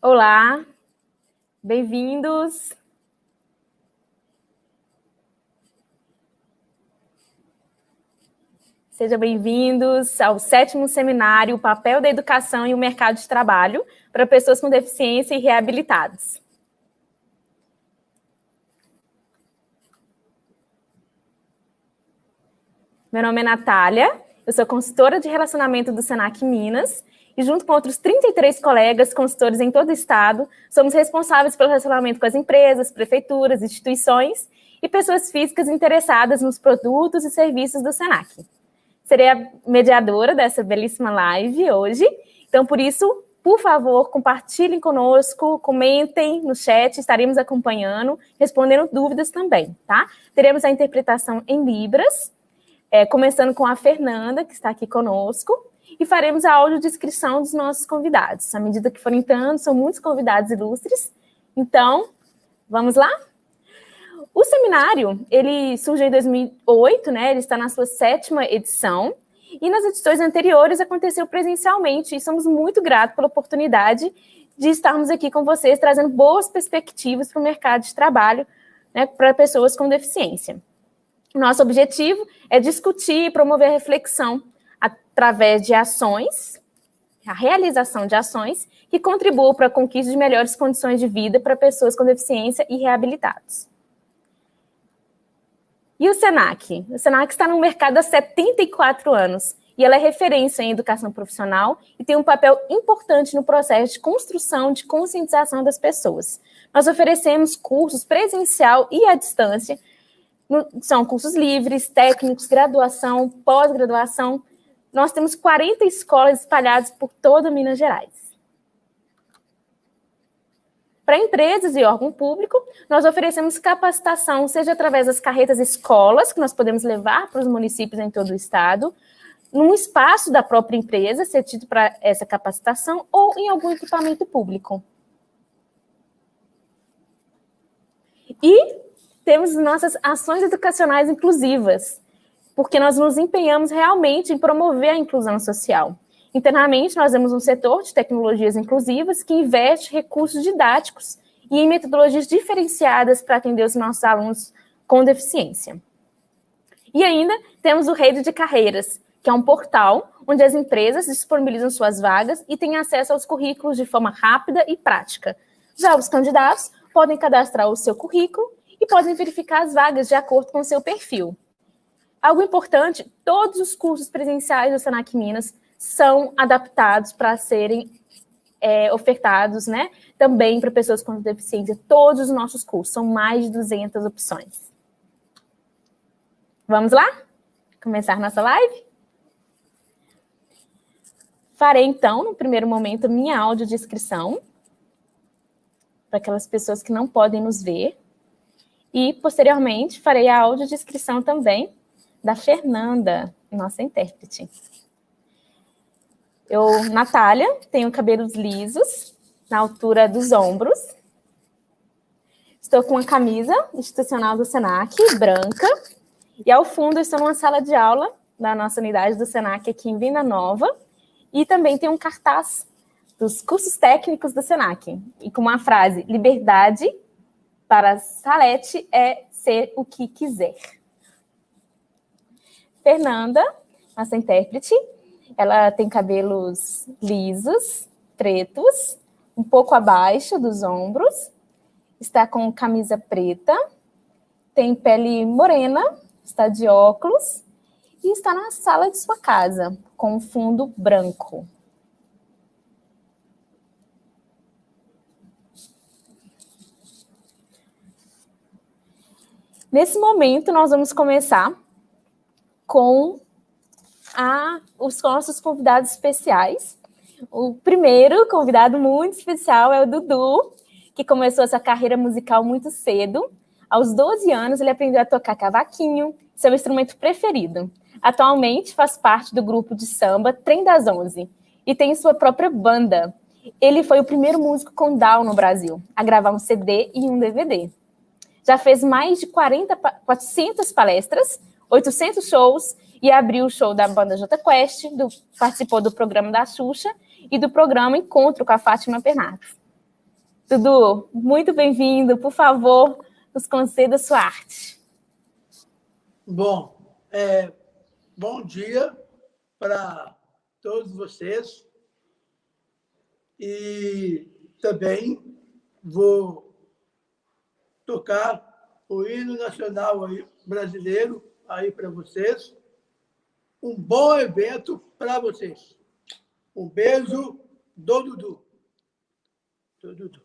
Olá, bem-vindos. Sejam bem-vindos ao 7º seminário, o papel da educação e o mercado de trabalho para pessoas com deficiência e reabilitados. Meu nome é Natália, eu sou consultora de relacionamento do Senac Minas e junto com outros 33 colegas consultores em todo o estado, somos responsáveis pelo relacionamento com as empresas, prefeituras, instituições e pessoas físicas interessadas nos produtos e serviços do Senac. Serei a mediadora dessa belíssima live hoje, então por isso, por favor, compartilhem conosco, comentem no chat, estaremos acompanhando, respondendo dúvidas também, tá? Teremos a interpretação em Libras, começando com a Fernanda, que está aqui conosco, e faremos a audiodescrição dos nossos convidados. À medida que forem entrando, são muitos convidados ilustres. Então, vamos lá? O seminário, ele surgiu em 2008, né? Ele está na sua 7ª edição, e nas edições anteriores aconteceu presencialmente, e somos muito gratos pela oportunidade de estarmos aqui com vocês, trazendo boas perspectivas para o mercado de trabalho, né, para pessoas com deficiência. Nosso objetivo é discutir e promover a reflexão através de ações, a realização de ações que contribuam para a conquista de melhores condições de vida para pessoas com deficiência e reabilitados. E o Senac? O Senac está no mercado há 74 anos e ela é referência em educação profissional e tem um papel importante no processo de construção de conscientização das pessoas. Nós oferecemos cursos presencial e à distância. São cursos livres, técnicos, graduação, pós-graduação. Nós temos 40 escolas espalhadas por toda Minas Gerais. Para empresas e órgão público, nós oferecemos capacitação, seja através das carretas escolas, que nós podemos levar para os municípios em todo o estado, num espaço da própria empresa, cedido para essa capacitação, ou em algum equipamento público. E temos nossas ações educacionais inclusivas, porque nós nos empenhamos realmente em promover a inclusão social. Internamente, nós temos um setor de tecnologias inclusivas que investe recursos didáticos e em metodologias diferenciadas para atender os nossos alunos com deficiência. E ainda temos o Rede de Carreiras, que é um portal onde as empresas disponibilizam suas vagas e têm acesso aos currículos de forma rápida e prática. Já os candidatos podem cadastrar o seu currículo e podem verificar as vagas de acordo com o seu perfil. Algo importante, todos os cursos presenciais do Senac Minas são adaptados para serem ofertados, né, também para pessoas com deficiência. Todos os nossos cursos, são mais de 200 opções. Vamos lá? Começar nossa live? Farei, então, no primeiro momento, minha audiodescrição, para aquelas pessoas que não podem nos ver. E, posteriormente, farei a audiodescrição também da Fernanda, nossa intérprete. Eu, Natália, tenho cabelos lisos, na altura dos ombros. Estou com uma camisa institucional do Senac, branca. E, ao fundo, estou numa sala de aula da nossa unidade do Senac aqui em Venda Nova. E também tem um cartaz dos cursos técnicos do Senac. E com uma frase, liberdade para Salete é ser o que quiser. Fernanda, nossa intérprete, ela tem cabelos lisos, pretos, um pouco abaixo dos ombros, está com camisa preta, tem pele morena, está de óculos e está na sala de sua casa, com um fundo branco. Nesse momento, nós vamos começar com os nossos convidados especiais. O primeiro convidado muito especial é o Dudu, que começou essa carreira musical muito cedo. Aos 12 anos, ele aprendeu a tocar cavaquinho, seu instrumento preferido. Atualmente, faz parte do grupo de samba Trem das 11 e tem sua própria banda. Ele foi o primeiro músico com Down no Brasil a gravar um CD e um DVD. Já fez mais de 400 palestras, 800 shows e abriu o show da banda Jota Quest, participou do programa da Xuxa e do programa Encontro com a Fátima Bernardes. Dudu, muito bem-vindo. Por favor, nos conceda sua arte. Bom, bom dia para todos vocês. E também vou tocar o hino nacional brasileiro aí para vocês. Um bom evento para vocês. Um beijo do Dudu. Do Dudu.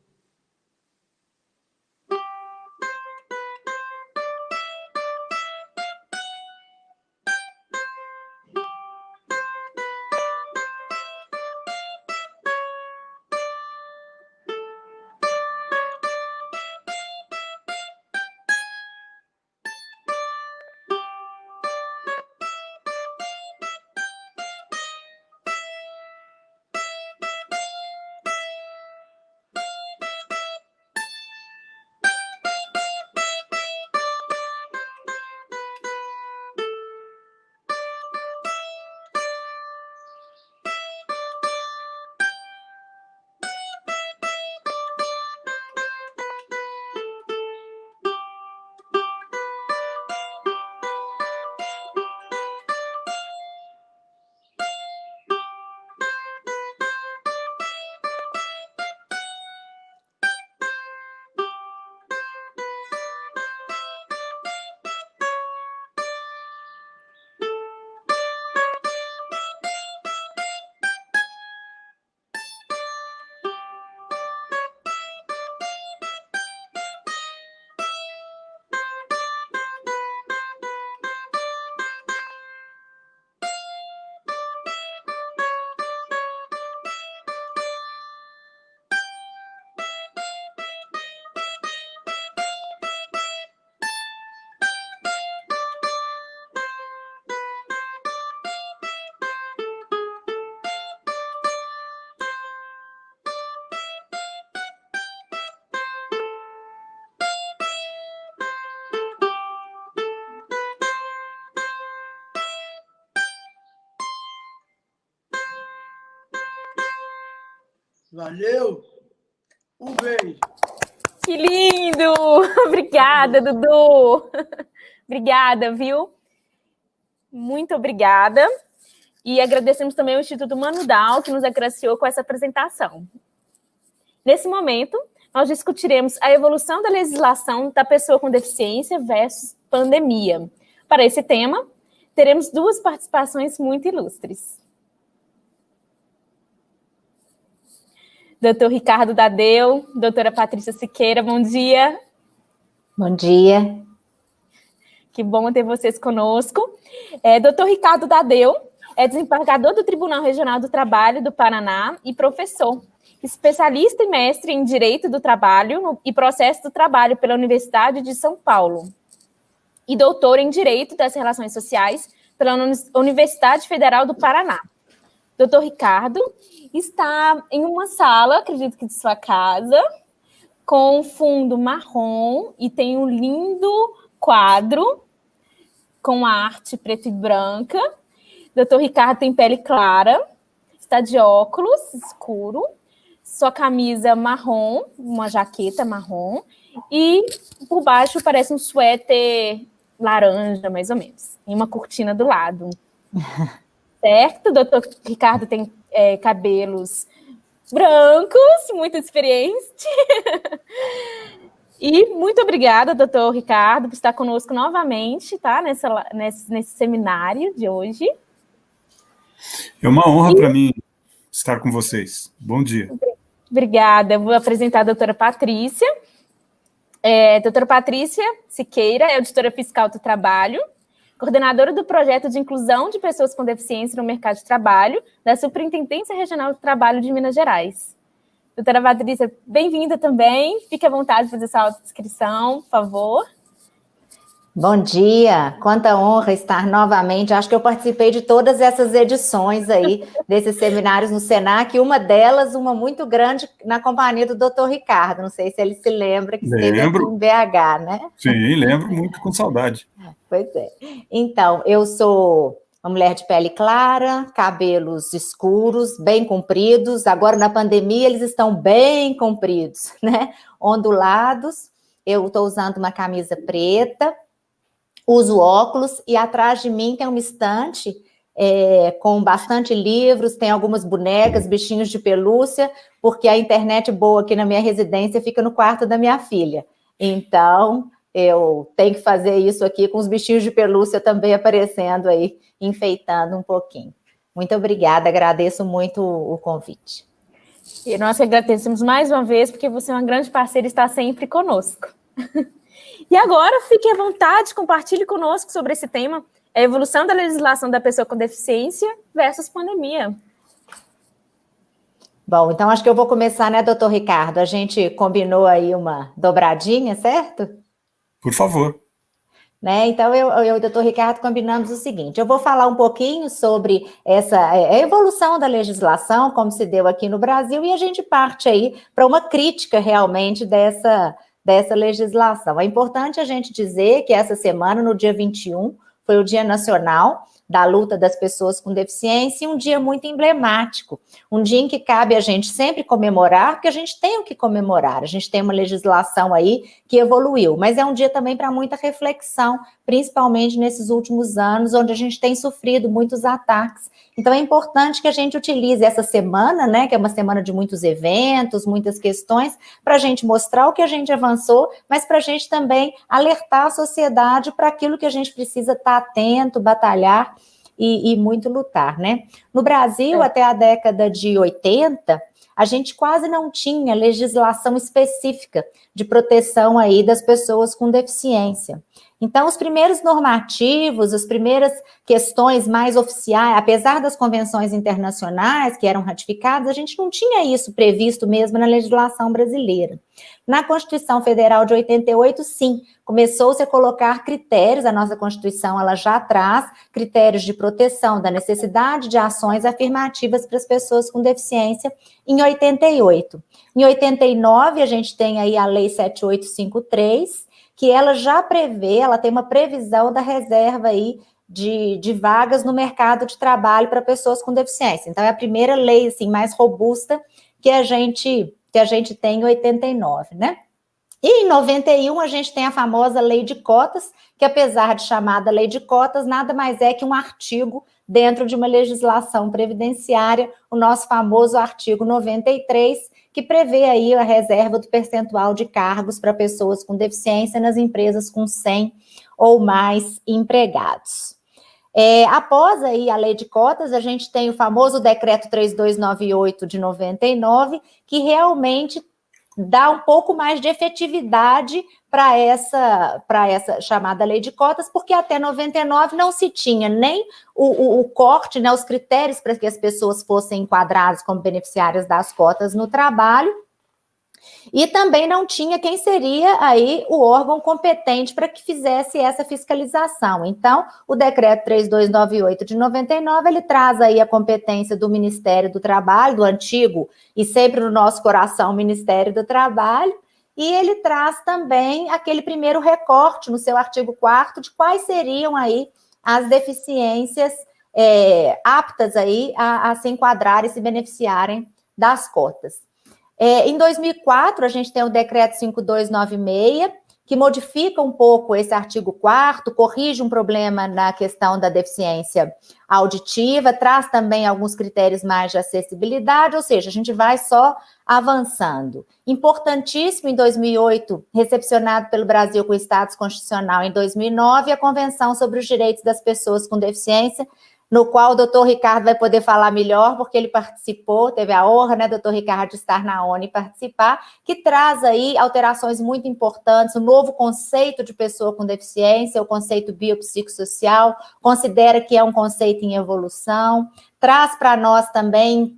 Valeu! Um beijo! Que lindo! Obrigada, Dudu! Obrigada, viu? Muito obrigada. E agradecemos também ao Instituto Mano Dahl, que nos agraciou com essa apresentação. Nesse momento, nós discutiremos a evolução da legislação da pessoa com deficiência versus pandemia. Para esse tema, teremos duas participações muito ilustres. Doutor Ricardo Tadeu, doutora Patrícia Siqueira, bom dia. Bom dia. Que bom ter vocês conosco. Doutor Ricardo Tadeu é desembargador do Tribunal Regional do Trabalho do Paraná e professor, especialista e mestre em Direito do Trabalho e Processo do Trabalho pela Universidade de São Paulo e doutor em Direito das Relações Sociais pela Universidade Federal do Paraná. Doutor Ricardo está em uma sala, acredito que de sua casa, com fundo marrom e tem um lindo quadro com arte preta e branca. Doutor Ricardo tem pele clara, está de óculos escuro, sua camisa marrom, uma jaqueta marrom, e por baixo parece um suéter laranja, mais ou menos, e uma cortina do lado. Certo? Doutor Ricardo tem cabelos brancos, muito experiente. E muito obrigada, doutor Ricardo, por estar conosco novamente, tá? Nesse seminário de hoje. É uma honra para mim estar com vocês. Bom dia. Obrigada. Eu vou apresentar a doutora Patrícia. Doutora Patrícia Siqueira é auditora fiscal do trabalho, coordenadora do projeto de inclusão de pessoas com deficiência no mercado de trabalho da Superintendência Regional do Trabalho de Minas Gerais. Doutora Patrícia, bem-vinda também. Fique à vontade de fazer sua autodescrição, por favor. Bom dia, quanta honra estar novamente. Acho que eu participei de todas essas edições aí, desses seminários no Senac, e uma delas, uma muito grande, na companhia do doutor Ricardo. Não sei se ele se lembra que esteve aqui em BH, né? Sim, lembro muito, com saudade. Pois é. Então, eu sou uma mulher de pele clara, cabelos escuros, bem compridos. Agora, na pandemia, eles estão bem compridos, né? Ondulados. Eu estou usando uma camisa preta, uso óculos, e atrás de mim tem uma estante com bastante livros, tem algumas bonecas, bichinhos de pelúcia, porque a internet boa aqui na minha residência fica no quarto da minha filha. Então, eu tenho que fazer isso aqui com os bichinhos de pelúcia também aparecendo aí, enfeitando um pouquinho. Muito obrigada, agradeço muito o convite. E nós agradecemos mais uma vez, porque você é uma grande parceira e está sempre conosco. E agora, fique à vontade, compartilhe conosco sobre esse tema, a evolução da legislação da pessoa com deficiência versus pandemia. Bom, então acho que eu vou começar, né, doutor Ricardo? A gente combinou aí uma dobradinha, certo? Por favor. Né? Então, eu e o doutor Ricardo combinamos o seguinte, eu vou falar um pouquinho sobre essa evolução da legislação, como se deu aqui no Brasil, e a gente parte aí para uma crítica realmente dessa legislação. É importante a gente dizer que essa semana, no dia 21, foi o Dia Nacional da Luta das Pessoas com Deficiência, e um dia muito emblemático, um dia em que cabe a gente sempre comemorar, porque a gente tem o que comemorar, a gente tem uma legislação aí que evoluiu, mas é um dia também para muita reflexão, principalmente nesses últimos anos, onde a gente tem sofrido muitos ataques. Então, é importante que a gente utilize essa semana, né, que é uma semana de muitos eventos, muitas questões, para a gente mostrar o que a gente avançou, mas para a gente também alertar a sociedade para aquilo que a gente precisa estar atento, batalhar e muito lutar, né? No Brasil, até a década de 80, a gente quase não tinha legislação específica de proteção aí das pessoas com deficiência. Então, os primeiros normativos, as primeiras questões mais oficiais, apesar das convenções internacionais que eram ratificadas, a gente não tinha isso previsto mesmo na legislação brasileira. Na Constituição Federal de 88, sim, começou-se a colocar critérios, a nossa Constituição ela já traz critérios de proteção da necessidade de ações afirmativas para as pessoas com deficiência em 88. Em 89, a gente tem aí a Lei 7853, que ela já prevê, ela tem uma previsão da reserva aí de vagas no mercado de trabalho para pessoas com deficiência. Então, é a primeira lei, assim, mais robusta que a gente tem em 89, né? E em 91 a gente tem a famosa lei de cotas, que apesar de chamada lei de cotas, nada mais é que um artigo dentro de uma legislação previdenciária, o nosso famoso artigo 93, que prevê aí a reserva do percentual de cargos para pessoas com deficiência nas empresas com 100 ou mais empregados. Após aí a lei de cotas, a gente tem o famoso decreto 3298 de 99, que realmente dá um pouco mais de efetividade para essa chamada lei de cotas, porque até 99 não se tinha nem o corte, né, os critérios para que as pessoas fossem enquadradas como beneficiárias das cotas no trabalho, e também não tinha quem seria aí o órgão competente para que fizesse essa fiscalização. Então, o decreto 3298 de 99, ele traz aí a competência do Ministério do Trabalho, do antigo e sempre no nosso coração Ministério do Trabalho, e ele traz também aquele primeiro recorte no seu artigo 4º de quais seriam aí as deficiências aptas aí a se enquadrar e se beneficiarem das cotas. Em 2004, a gente tem o decreto 5296, que modifica um pouco esse artigo 4º, corrige um problema na questão da deficiência auditiva, traz também alguns critérios mais de acessibilidade, ou seja, a gente vai só avançando. Importantíssimo, em 2008, recepcionado pelo Brasil com o status constitucional em 2009, a Convenção sobre os Direitos das Pessoas com Deficiência, no qual o doutor Ricardo vai poder falar melhor, porque ele participou, teve a honra, né, doutor Ricardo, de estar na ONU e participar, que traz aí alterações muito importantes, um novo conceito de pessoa com deficiência, o conceito biopsicossocial, considera que é um conceito em evolução, traz para nós também,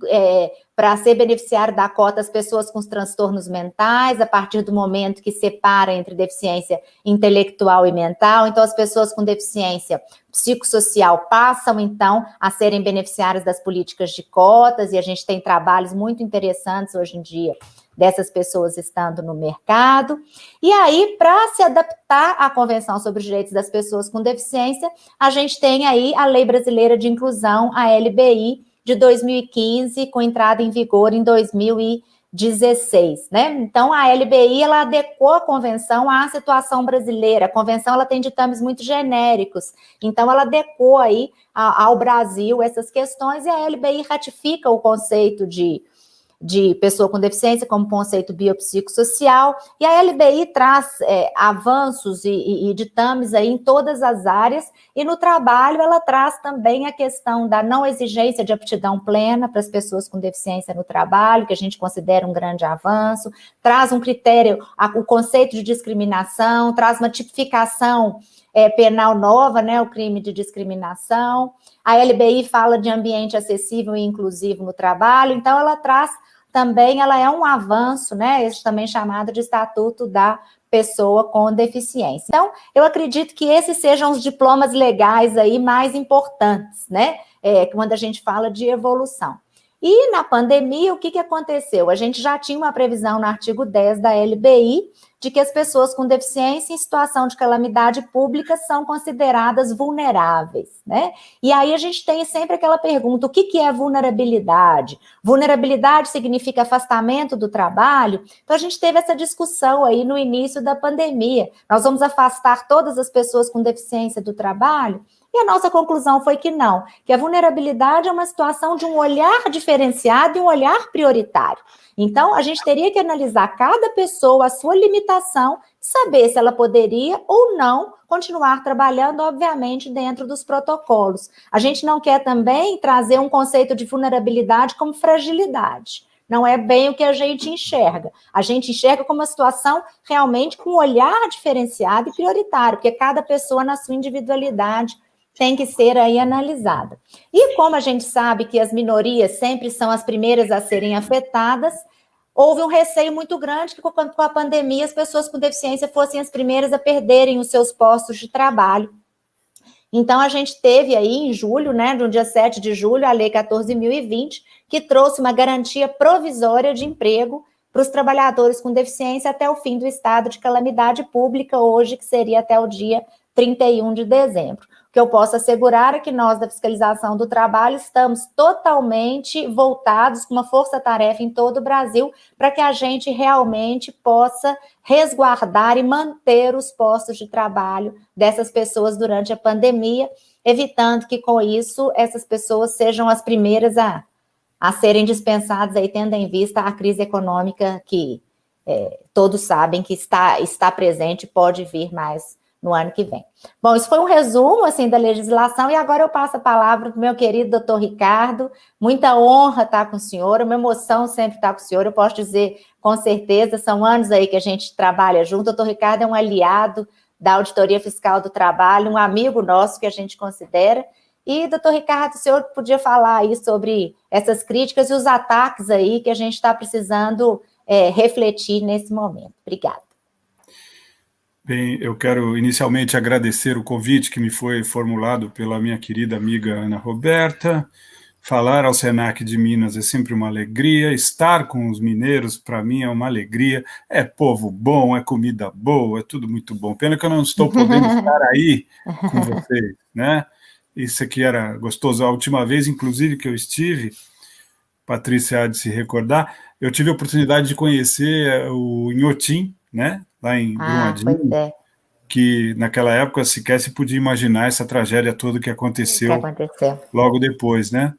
para ser beneficiário da cota, as pessoas com os transtornos mentais, a partir do momento que separa entre deficiência intelectual e mental. Então, as pessoas com deficiência psicossocial passam, então, a serem beneficiárias das políticas de cotas, e a gente tem trabalhos muito interessantes hoje em dia dessas pessoas estando no mercado. E aí, para se adaptar à Convenção sobre os Direitos das Pessoas com Deficiência, a gente tem aí a Lei Brasileira de Inclusão, a LBI, de 2015, com entrada em vigor em 2016, né? Então, a LBI, ela adequou a convenção à situação brasileira. A convenção, ela tem ditames muito genéricos, então ela adequou aí ao Brasil essas questões, e a LBI ratifica o conceito de pessoa com deficiência como conceito biopsicossocial, e a LBI traz avanços e ditames aí em todas as áreas, e no trabalho ela traz também a questão da não exigência de aptidão plena para as pessoas com deficiência no trabalho, que a gente considera um grande avanço, traz um critério, o conceito de discriminação, traz uma tipificação penal nova, né, o crime de discriminação. A LBI fala de ambiente acessível e inclusivo no trabalho, então ela traz também, ela é um avanço, né, esse também chamado de Estatuto da Pessoa com Deficiência. Então, eu acredito que esses sejam os diplomas legais aí mais importantes, né, quando a gente fala de evolução. E na pandemia, o que aconteceu? A gente já tinha uma previsão no artigo 10 da LBI de que as pessoas com deficiência em situação de calamidade pública são consideradas vulneráveis, né? E aí a gente tem sempre aquela pergunta, o que é vulnerabilidade? Vulnerabilidade significa afastamento do trabalho? Então a gente teve essa discussão aí no início da pandemia. Nós vamos afastar todas as pessoas com deficiência do trabalho? E a nossa conclusão foi que não, que a vulnerabilidade é uma situação de um olhar diferenciado e um olhar prioritário. Então, a gente teria que analisar cada pessoa, a sua limitação, saber se ela poderia ou não continuar trabalhando, obviamente, dentro dos protocolos. A gente não quer também trazer um conceito de vulnerabilidade como fragilidade. Não é bem o que a gente enxerga. A gente enxerga como uma situação realmente com um olhar diferenciado e prioritário, porque cada pessoa, na sua individualidade, tem que ser aí analisada. E como a gente sabe que as minorias sempre são as primeiras a serem afetadas, houve um receio muito grande que com a pandemia as pessoas com deficiência fossem as primeiras a perderem os seus postos de trabalho. Então, a gente teve aí em julho, né, no dia 7 de julho, a Lei 14.020, que trouxe uma garantia provisória de emprego para os trabalhadores com deficiência até o fim do estado de calamidade pública, hoje, que seria até o dia 31 de dezembro. O que eu posso assegurar é que nós, da fiscalização do trabalho, estamos totalmente voltados com uma força-tarefa em todo o Brasil para que a gente realmente possa resguardar e manter os postos de trabalho dessas pessoas durante a pandemia, evitando que, com isso, essas pessoas sejam as primeiras a serem dispensadas, aí, tendo em vista a crise econômica que todos sabem que está presente e pode vir mais no ano que vem. Bom, isso foi um resumo, assim, da legislação, e agora eu passo a palavra para o meu querido doutor Ricardo. Muita honra estar com o senhor, uma emoção sempre estar com o senhor, eu posso dizer com certeza, são anos aí que a gente trabalha junto. O doutor Ricardo é um aliado da Auditoria Fiscal do Trabalho, um amigo nosso que a gente considera. E, doutor Ricardo, o senhor podia falar aí sobre essas críticas e os ataques aí que a gente está precisando refletir nesse momento. Obrigada. Bem, eu quero inicialmente agradecer o convite que me foi formulado pela minha querida amiga Ana Roberta. Falar ao Senac de Minas é sempre uma alegria, estar com os mineiros, para mim, é uma alegria. É povo bom, é comida boa, é tudo muito bom. Pena que eu não estou podendo estar aí com vocês, né? Isso aqui era gostoso. A última vez, inclusive, que eu estive, Patrícia há de se recordar, eu tive a oportunidade de conhecer o Inhotim, né? Lá em Brumadinho, que naquela época sequer se podia imaginar essa tragédia toda que aconteceu logo depois, né?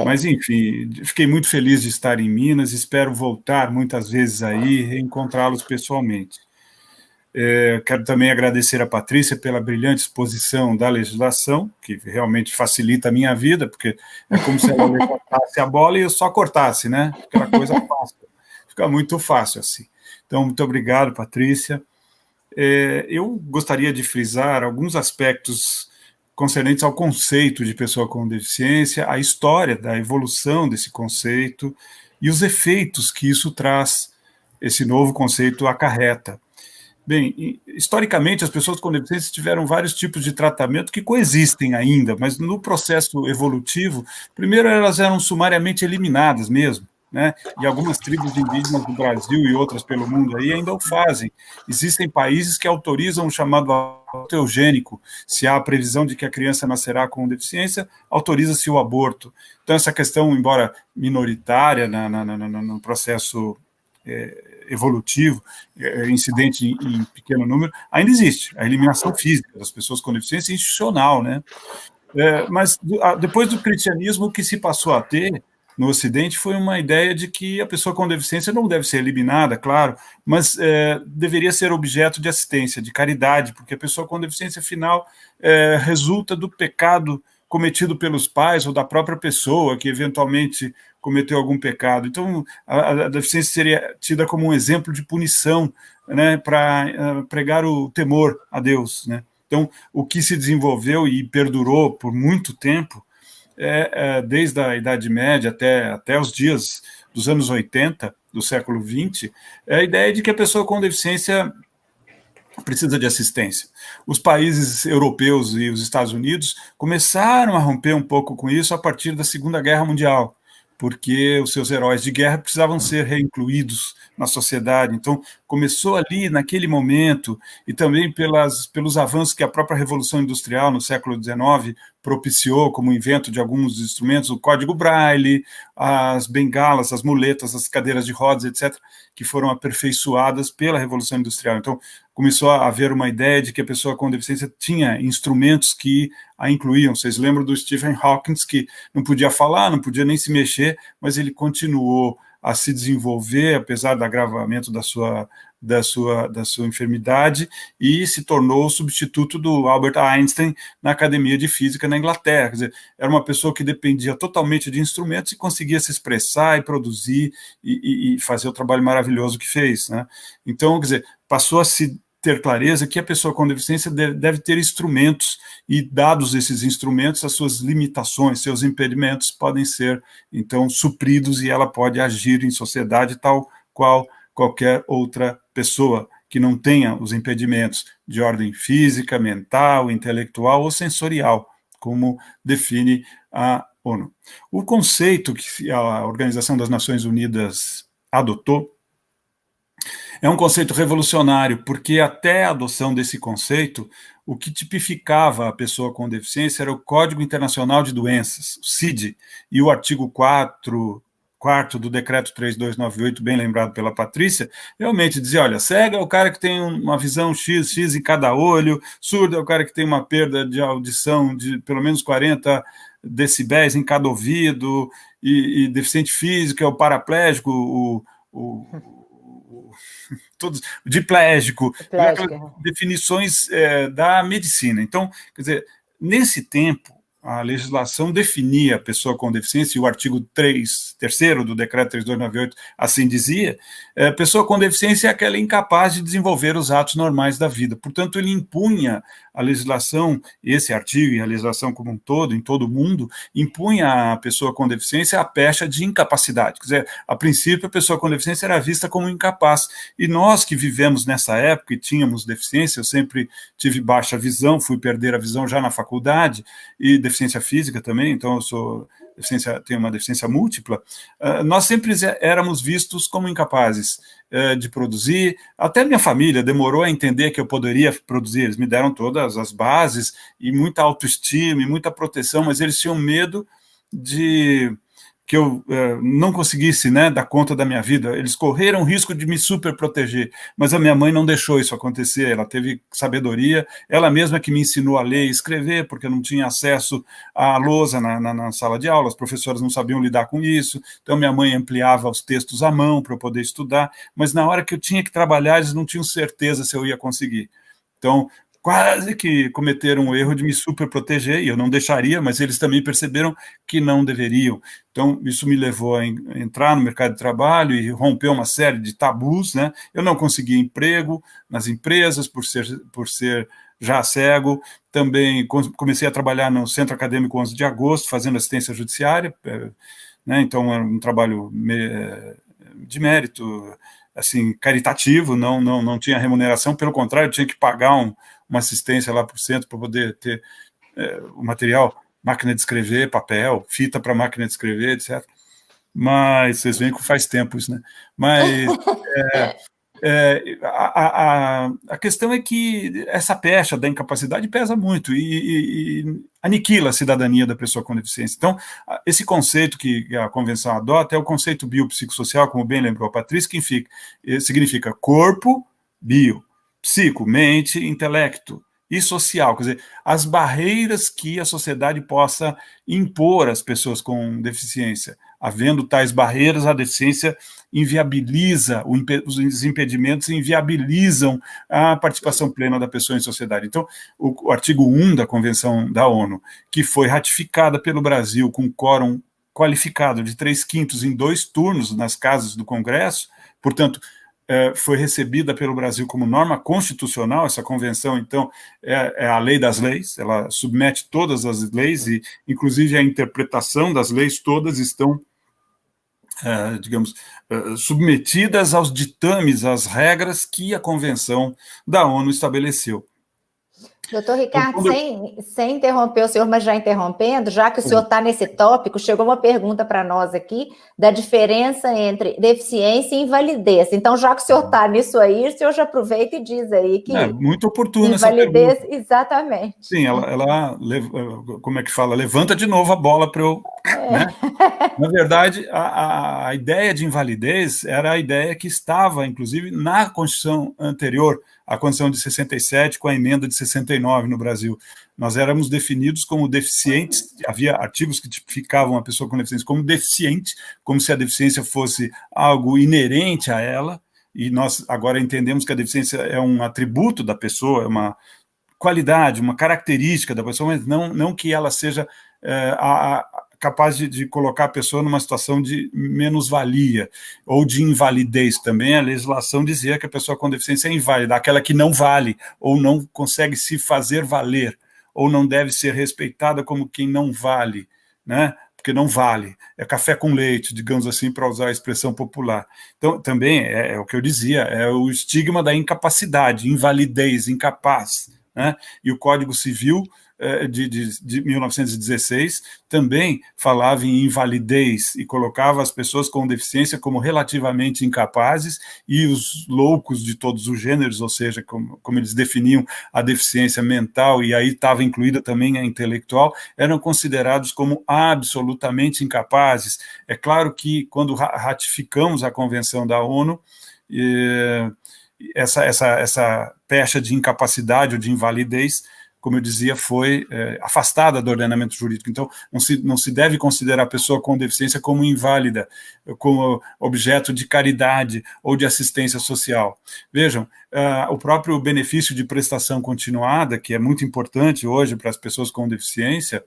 Mas, enfim, fiquei muito feliz de estar em Minas, espero voltar muitas vezes aí e reencontrá-los pessoalmente. Quero também agradecer a Patrícia pela brilhante exposição da legislação, que realmente facilita a minha vida, porque é como se ela levantasse a bola e eu só cortasse, né? Aquela coisa fácil, fica muito fácil assim. Então, muito obrigado, Patrícia. Eu gostaria de frisar alguns aspectos concernentes ao conceito de pessoa com deficiência, a história da evolução desse conceito e os efeitos que isso traz, esse novo conceito acarreta. Bem, historicamente, as pessoas com deficiência tiveram vários tipos de tratamento que coexistem ainda, mas no processo evolutivo, primeiro elas eram sumariamente eliminadas mesmo, né? E algumas tribos indígenas do Brasil e outras pelo mundo aí ainda o fazem. Existem países que autorizam o chamado aborto eugênico. Se há a previsão de que a criança nascerá com deficiência, autoriza-se o aborto. Então, essa questão, embora minoritária no processo evolutivo, incidente em pequeno número, ainda existe. A eliminação física das pessoas com deficiência é institucional, né? Mas depois do cristianismo, o que se passou a ter no Ocidente foi uma ideia de que a pessoa com deficiência não deve ser eliminada, claro, mas deveria ser objeto de assistência, de caridade, porque a pessoa com deficiência, afinal, resulta do pecado cometido pelos pais ou da própria pessoa que eventualmente cometeu algum pecado. Então, a deficiência seria tida como um exemplo de punição, né, para pregar o temor a Deus, né? Então, o que se desenvolveu e perdurou por muito tempo, desde a Idade Média até os dias dos anos 80, do século XX, é a ideia de que a pessoa com deficiência precisa de assistência. Os países europeus e os Estados Unidos começaram a romper um pouco com isso a partir da Segunda Guerra Mundial, porque os seus heróis de guerra precisavam ser reincluídos na sociedade. Então, começou ali, naquele momento, e também pelos avanços que a própria Revolução Industrial, no século XIX, propiciou, como o invento de alguns instrumentos, o código Braille, as bengalas, as muletas, as cadeiras de rodas, etc., que foram aperfeiçoadas pela Revolução Industrial. Então, começou a haver uma ideia de que a pessoa com deficiência tinha instrumentos que a incluíam. Vocês lembram do Stephen Hawking, que não podia falar, não podia nem se mexer, mas ele continuou a se desenvolver, apesar do agravamento da sua enfermidade, e se tornou o substituto do Albert Einstein na Academia de Física na Inglaterra. Quer dizer, era uma pessoa que dependia totalmente de instrumentos e conseguia se expressar e produzir e fazer o trabalho maravilhoso que fez, né? Então, quer dizer, passou a se ter clareza que a pessoa com deficiência deve ter instrumentos, e dados esses instrumentos, as suas limitações, seus impedimentos podem ser, então, supridos, e ela pode agir em sociedade tal qual qualquer outra pessoa que não tenha os impedimentos de ordem física, mental, intelectual ou sensorial, como define a ONU. O conceito que a Organização das Nações Unidas adotou é um conceito revolucionário, porque até a adoção desse conceito, o que tipificava a pessoa com deficiência era o Código Internacional de Doenças, o CID, e o artigo 4º do Decreto 3298, bem lembrado pela Patrícia, realmente dizia, olha, cego é o cara que tem uma visão X em cada olho, surdo é o cara que tem uma perda de audição de pelo menos 40 decibéis em cada ouvido, e deficiente físico é o paraplégico, todos, diplégico, definições da medicina. Então, quer dizer, nesse tempo, a legislação definia a pessoa com deficiência, e o artigo 3º do Decreto 3298 assim dizia, pessoa com deficiência é aquela incapaz de desenvolver os atos normais da vida. Portanto, ele impunha a legislação, esse artigo e a legislação como um todo, em todo o mundo, impunha à pessoa com deficiência a pecha de incapacidade. Quer dizer, a princípio, a pessoa com deficiência era vista como incapaz. E nós que vivemos nessa época e tínhamos deficiência, eu sempre tive baixa visão, fui perder a visão já na faculdade, e deficiência física também, então eu tenho uma deficiência múltipla, nós sempre éramos vistos como incapazes de produzir. Até minha família demorou a entender que eu poderia produzir, eles me deram todas as bases, e muita autoestima, e muita proteção, mas eles tinham medo de que eu não conseguisse, né, dar conta da minha vida. Eles correram o risco de me super proteger, mas a minha mãe não deixou isso acontecer. Ela teve sabedoria, ela mesma que me ensinou a ler e escrever, porque eu não tinha acesso à lousa na sala de aula, as professoras não sabiam lidar com isso, então minha mãe ampliava os textos à mão para eu poder estudar, mas na hora que eu tinha que trabalhar, eles não tinham certeza se eu ia conseguir. Então, quase que cometeram o erro de me super proteger, e eu não deixaria, mas eles também perceberam que não deveriam. Então, isso me levou a entrar no mercado de trabalho e romper uma série de tabus, né? Eu não conseguia emprego nas empresas por ser já cego. Também comecei a trabalhar no Centro Acadêmico 11 de Agosto, fazendo assistência judiciária, né? Então, era um trabalho de mérito, assim, caritativo, não tinha remuneração, pelo contrário, eu tinha que pagar uma assistência lá para o centro para poder ter o material, máquina de escrever, papel, fita para máquina de escrever, etc. mas vocês veem que faz tempo isso, né? Mas a questão é que essa pecha da incapacidade pesa muito e aniquila a cidadania da pessoa com deficiência. Então, esse conceito que a Convenção adota é o conceito biopsicossocial, como bem lembrou a Patrícia, que significa corpo, bio, psico, mente, intelecto e social, quer dizer, as barreiras que a sociedade possa impor às pessoas com deficiência. Havendo tais barreiras, a deficiência inviabiliza, os impedimentos inviabilizam a participação plena da pessoa em sociedade. Então, o artigo 1 da Convenção da ONU, que foi ratificada pelo Brasil com quórum qualificado de 3/5 em 2 turnos nas casas do Congresso, portanto, foi recebida pelo Brasil como norma constitucional. Essa convenção, então, é a lei das leis, ela submete todas as leis e, inclusive, a interpretação das leis todas estão, digamos, submetidas aos ditames, às regras que a Convenção da ONU estabeleceu. Doutor Ricardo, sem interromper o senhor, mas já interrompendo, já que o senhor está nesse tópico, chegou uma pergunta para nós aqui da diferença entre deficiência e invalidez. Então, já que o senhor está nisso aí, o senhor já aproveita e diz aí que... muito oportuna invalidez, essa pergunta. Exatamente. Sim, ela, como é que fala? Levanta de novo a bola para eu... Né? Na verdade, a ideia de invalidez era a ideia que estava, inclusive, na Constituição anterior, a Constituição de 67, com a emenda de 69 no Brasil. Nós éramos definidos como deficientes, havia artigos que tipificavam a pessoa com deficiência como deficiente, como se a deficiência fosse algo inerente a ela, e nós agora entendemos que a deficiência é um atributo da pessoa, é uma qualidade, uma característica da pessoa, mas não que ela seja capaz de colocar a pessoa numa situação de menos-valia ou de invalidez também. A legislação dizia que a pessoa com deficiência é inválida, aquela que não vale ou não consegue se fazer valer, ou não deve ser respeitada como quem não vale, né? Porque não vale, é café com leite, digamos assim, para usar a expressão popular. Então, também é o que eu dizia, é o estigma da incapacidade, invalidez, incapaz, né? E o Código Civil de 1916 também falava em invalidez e colocava as pessoas com deficiência como relativamente incapazes, e os loucos de todos os gêneros, ou seja, como eles definiam a deficiência mental, e aí estava incluída também a intelectual, eram considerados como absolutamente incapazes. É claro que quando ratificamos a Convenção da ONU, essa pecha de incapacidade ou de invalidez, como eu dizia, foi afastada do ordenamento jurídico. Então, não se deve considerar a pessoa com deficiência como inválida, como objeto de caridade ou de assistência social. Vejam, o próprio benefício de prestação continuada, que é muito importante hoje para as pessoas com deficiência,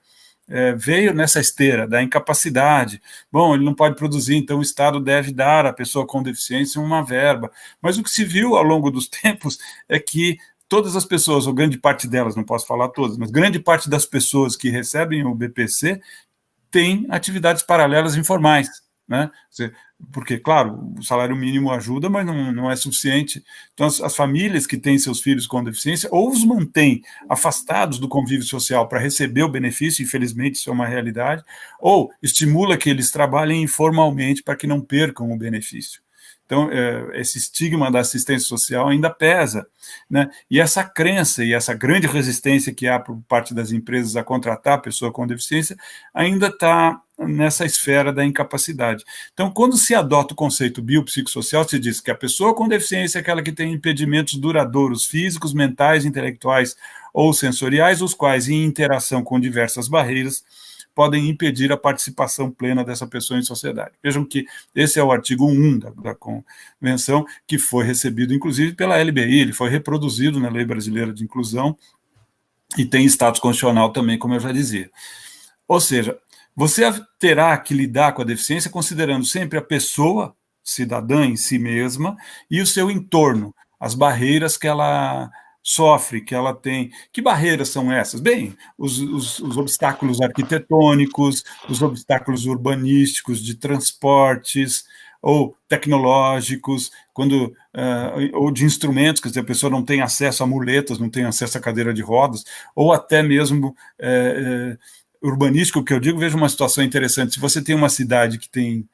veio nessa esteira da incapacidade. Bom, ele não pode produzir, então o Estado deve dar à pessoa com deficiência uma verba. Mas o que se viu ao longo dos tempos é que todas as pessoas, ou grande parte delas, não posso falar todas, mas grande parte das pessoas que recebem o BPC tem atividades paralelas informais, né? Porque, claro, o salário mínimo ajuda, mas não é suficiente. Então, as famílias que têm seus filhos com deficiência ou os mantêm afastados do convívio social para receber o benefício, infelizmente isso é uma realidade, ou estimula que eles trabalhem informalmente para que não percam o benefício. Então, esse estigma da assistência social ainda pesa, né? E essa crença e essa grande resistência que há por parte das empresas a contratar a pessoa com deficiência ainda está nessa esfera da incapacidade. Então, quando se adota o conceito biopsicossocial, se diz que a pessoa com deficiência é aquela que tem impedimentos duradouros, físicos, mentais, intelectuais ou sensoriais, os quais, em interação com diversas barreiras, podem impedir a participação plena dessa pessoa em sociedade. Vejam que esse é o artigo 1 da Convenção, que foi recebido, inclusive, pela LBI, ele foi reproduzido na Lei Brasileira de Inclusão e tem status constitucional também, como eu já dizia. Ou seja, você terá que lidar com a deficiência considerando sempre a pessoa, cidadã em si mesma, e o seu entorno, as barreiras que ela sofre, que ela tem. Que barreiras são essas? Bem, os obstáculos arquitetônicos, os obstáculos urbanísticos, de transportes, ou tecnológicos, ou de instrumentos, quer dizer, a pessoa não tem acesso a muletas, não tem acesso a cadeira de rodas, ou até mesmo urbanístico, que eu digo, vejo uma situação interessante. Se você tem uma cidade que tem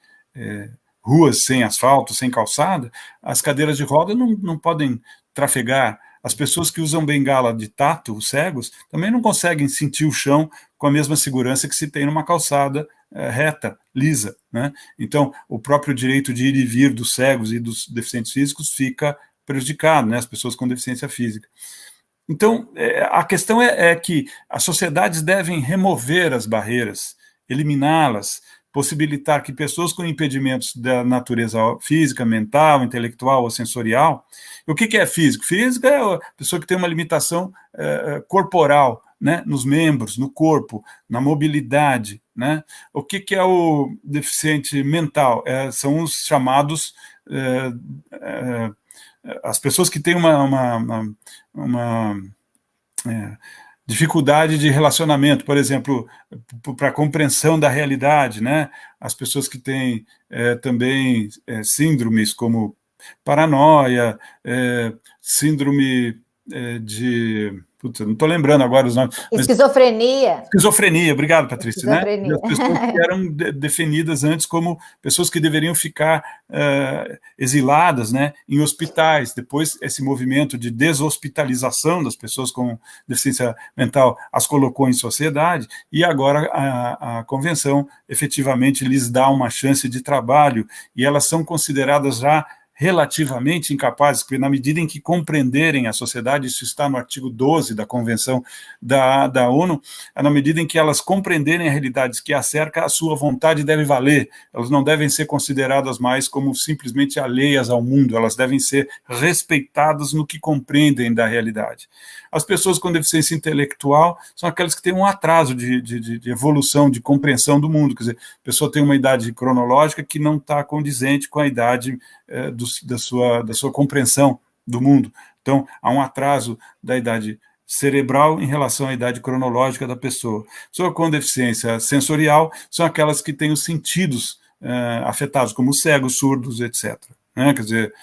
ruas sem asfalto, sem calçada, as cadeiras de roda não podem trafegar. As pessoas que usam bengala de tato, os cegos, também não conseguem sentir o chão com a mesma segurança que se tem numa calçada reta, lisa, né? Então, o próprio direito de ir e vir dos cegos e dos deficientes físicos fica prejudicado, né? As pessoas com deficiência física. Então, a questão é que as sociedades devem remover as barreiras, eliminá-las, possibilitar que pessoas com impedimentos da natureza física, mental, intelectual ou sensorial... O que é físico? Físico é a pessoa que tem uma limitação corporal, né, nos membros, no corpo, na mobilidade, né? O que é o deficiente mental? São os chamados... as pessoas que têm uma dificuldade de relacionamento, por exemplo, para a compreensão da realidade, né? As pessoas que têm também síndromes como paranoia, síndrome de... Putz, não estou lembrando agora os nomes. Esquizofrenia. Esquizofrenia, obrigado, Patrícia. Esquizofrenia. Né? As pessoas que eram definidas antes como pessoas que deveriam ficar exiladas, né, em hospitais. Depois, esse movimento de deshospitalização das pessoas com deficiência mental as colocou em sociedade, e agora a Convenção efetivamente lhes dá uma chance de trabalho, e elas são consideradas já relativamente incapazes, porque na medida em que compreenderem a sociedade, isso está no artigo 12 da Convenção da ONU, na medida em que elas compreenderem a realidade que a cerca, a sua vontade deve valer, elas não devem ser consideradas mais como simplesmente alheias ao mundo, elas devem ser respeitadas no que compreendem da realidade. As pessoas com deficiência intelectual são aquelas que têm um atraso de evolução, de compreensão do mundo, quer dizer, a pessoa tem uma idade cronológica que não está condizente com a idade da sua compreensão do mundo. Então, há um atraso da idade cerebral em relação à idade cronológica da pessoa. Pessoa com deficiência sensorial são aquelas que têm os sentidos afetados, como cegos, surdos, etc. Né? Quer dizer,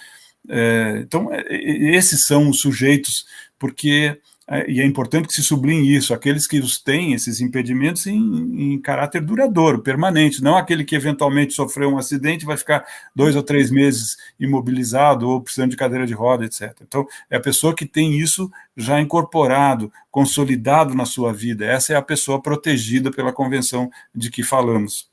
então, esses são os sujeitos, porque... E é importante que se sublinhe isso, aqueles que os têm, esses impedimentos, em caráter duradouro, permanente, não aquele que eventualmente sofreu um acidente e vai ficar 2 ou 3 meses imobilizado ou precisando de cadeira de roda, etc. Então, é a pessoa que tem isso já incorporado, consolidado na sua vida. Essa é a pessoa protegida pela convenção de que falamos.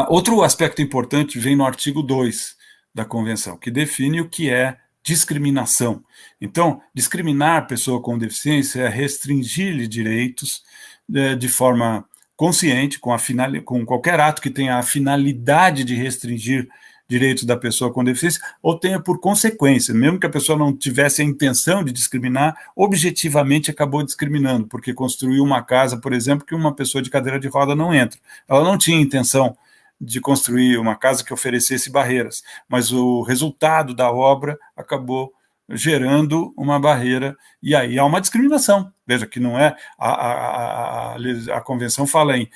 Outro aspecto importante vem no artigo 2 da convenção, que define o que é discriminação. Então, discriminar a pessoa com deficiência é restringir-lhe direitos de forma consciente, com qualquer ato que tenha a finalidade de restringir direitos da pessoa com deficiência, ou tenha por consequência, mesmo que a pessoa não tivesse a intenção de discriminar, objetivamente acabou discriminando, porque construiu uma casa, por exemplo, que uma pessoa de cadeira de roda não entra. Ela não tinha intenção de construir uma casa que oferecesse barreiras, mas o resultado da obra acabou gerando uma barreira, e aí há uma discriminação. Veja que não é, a convenção fala em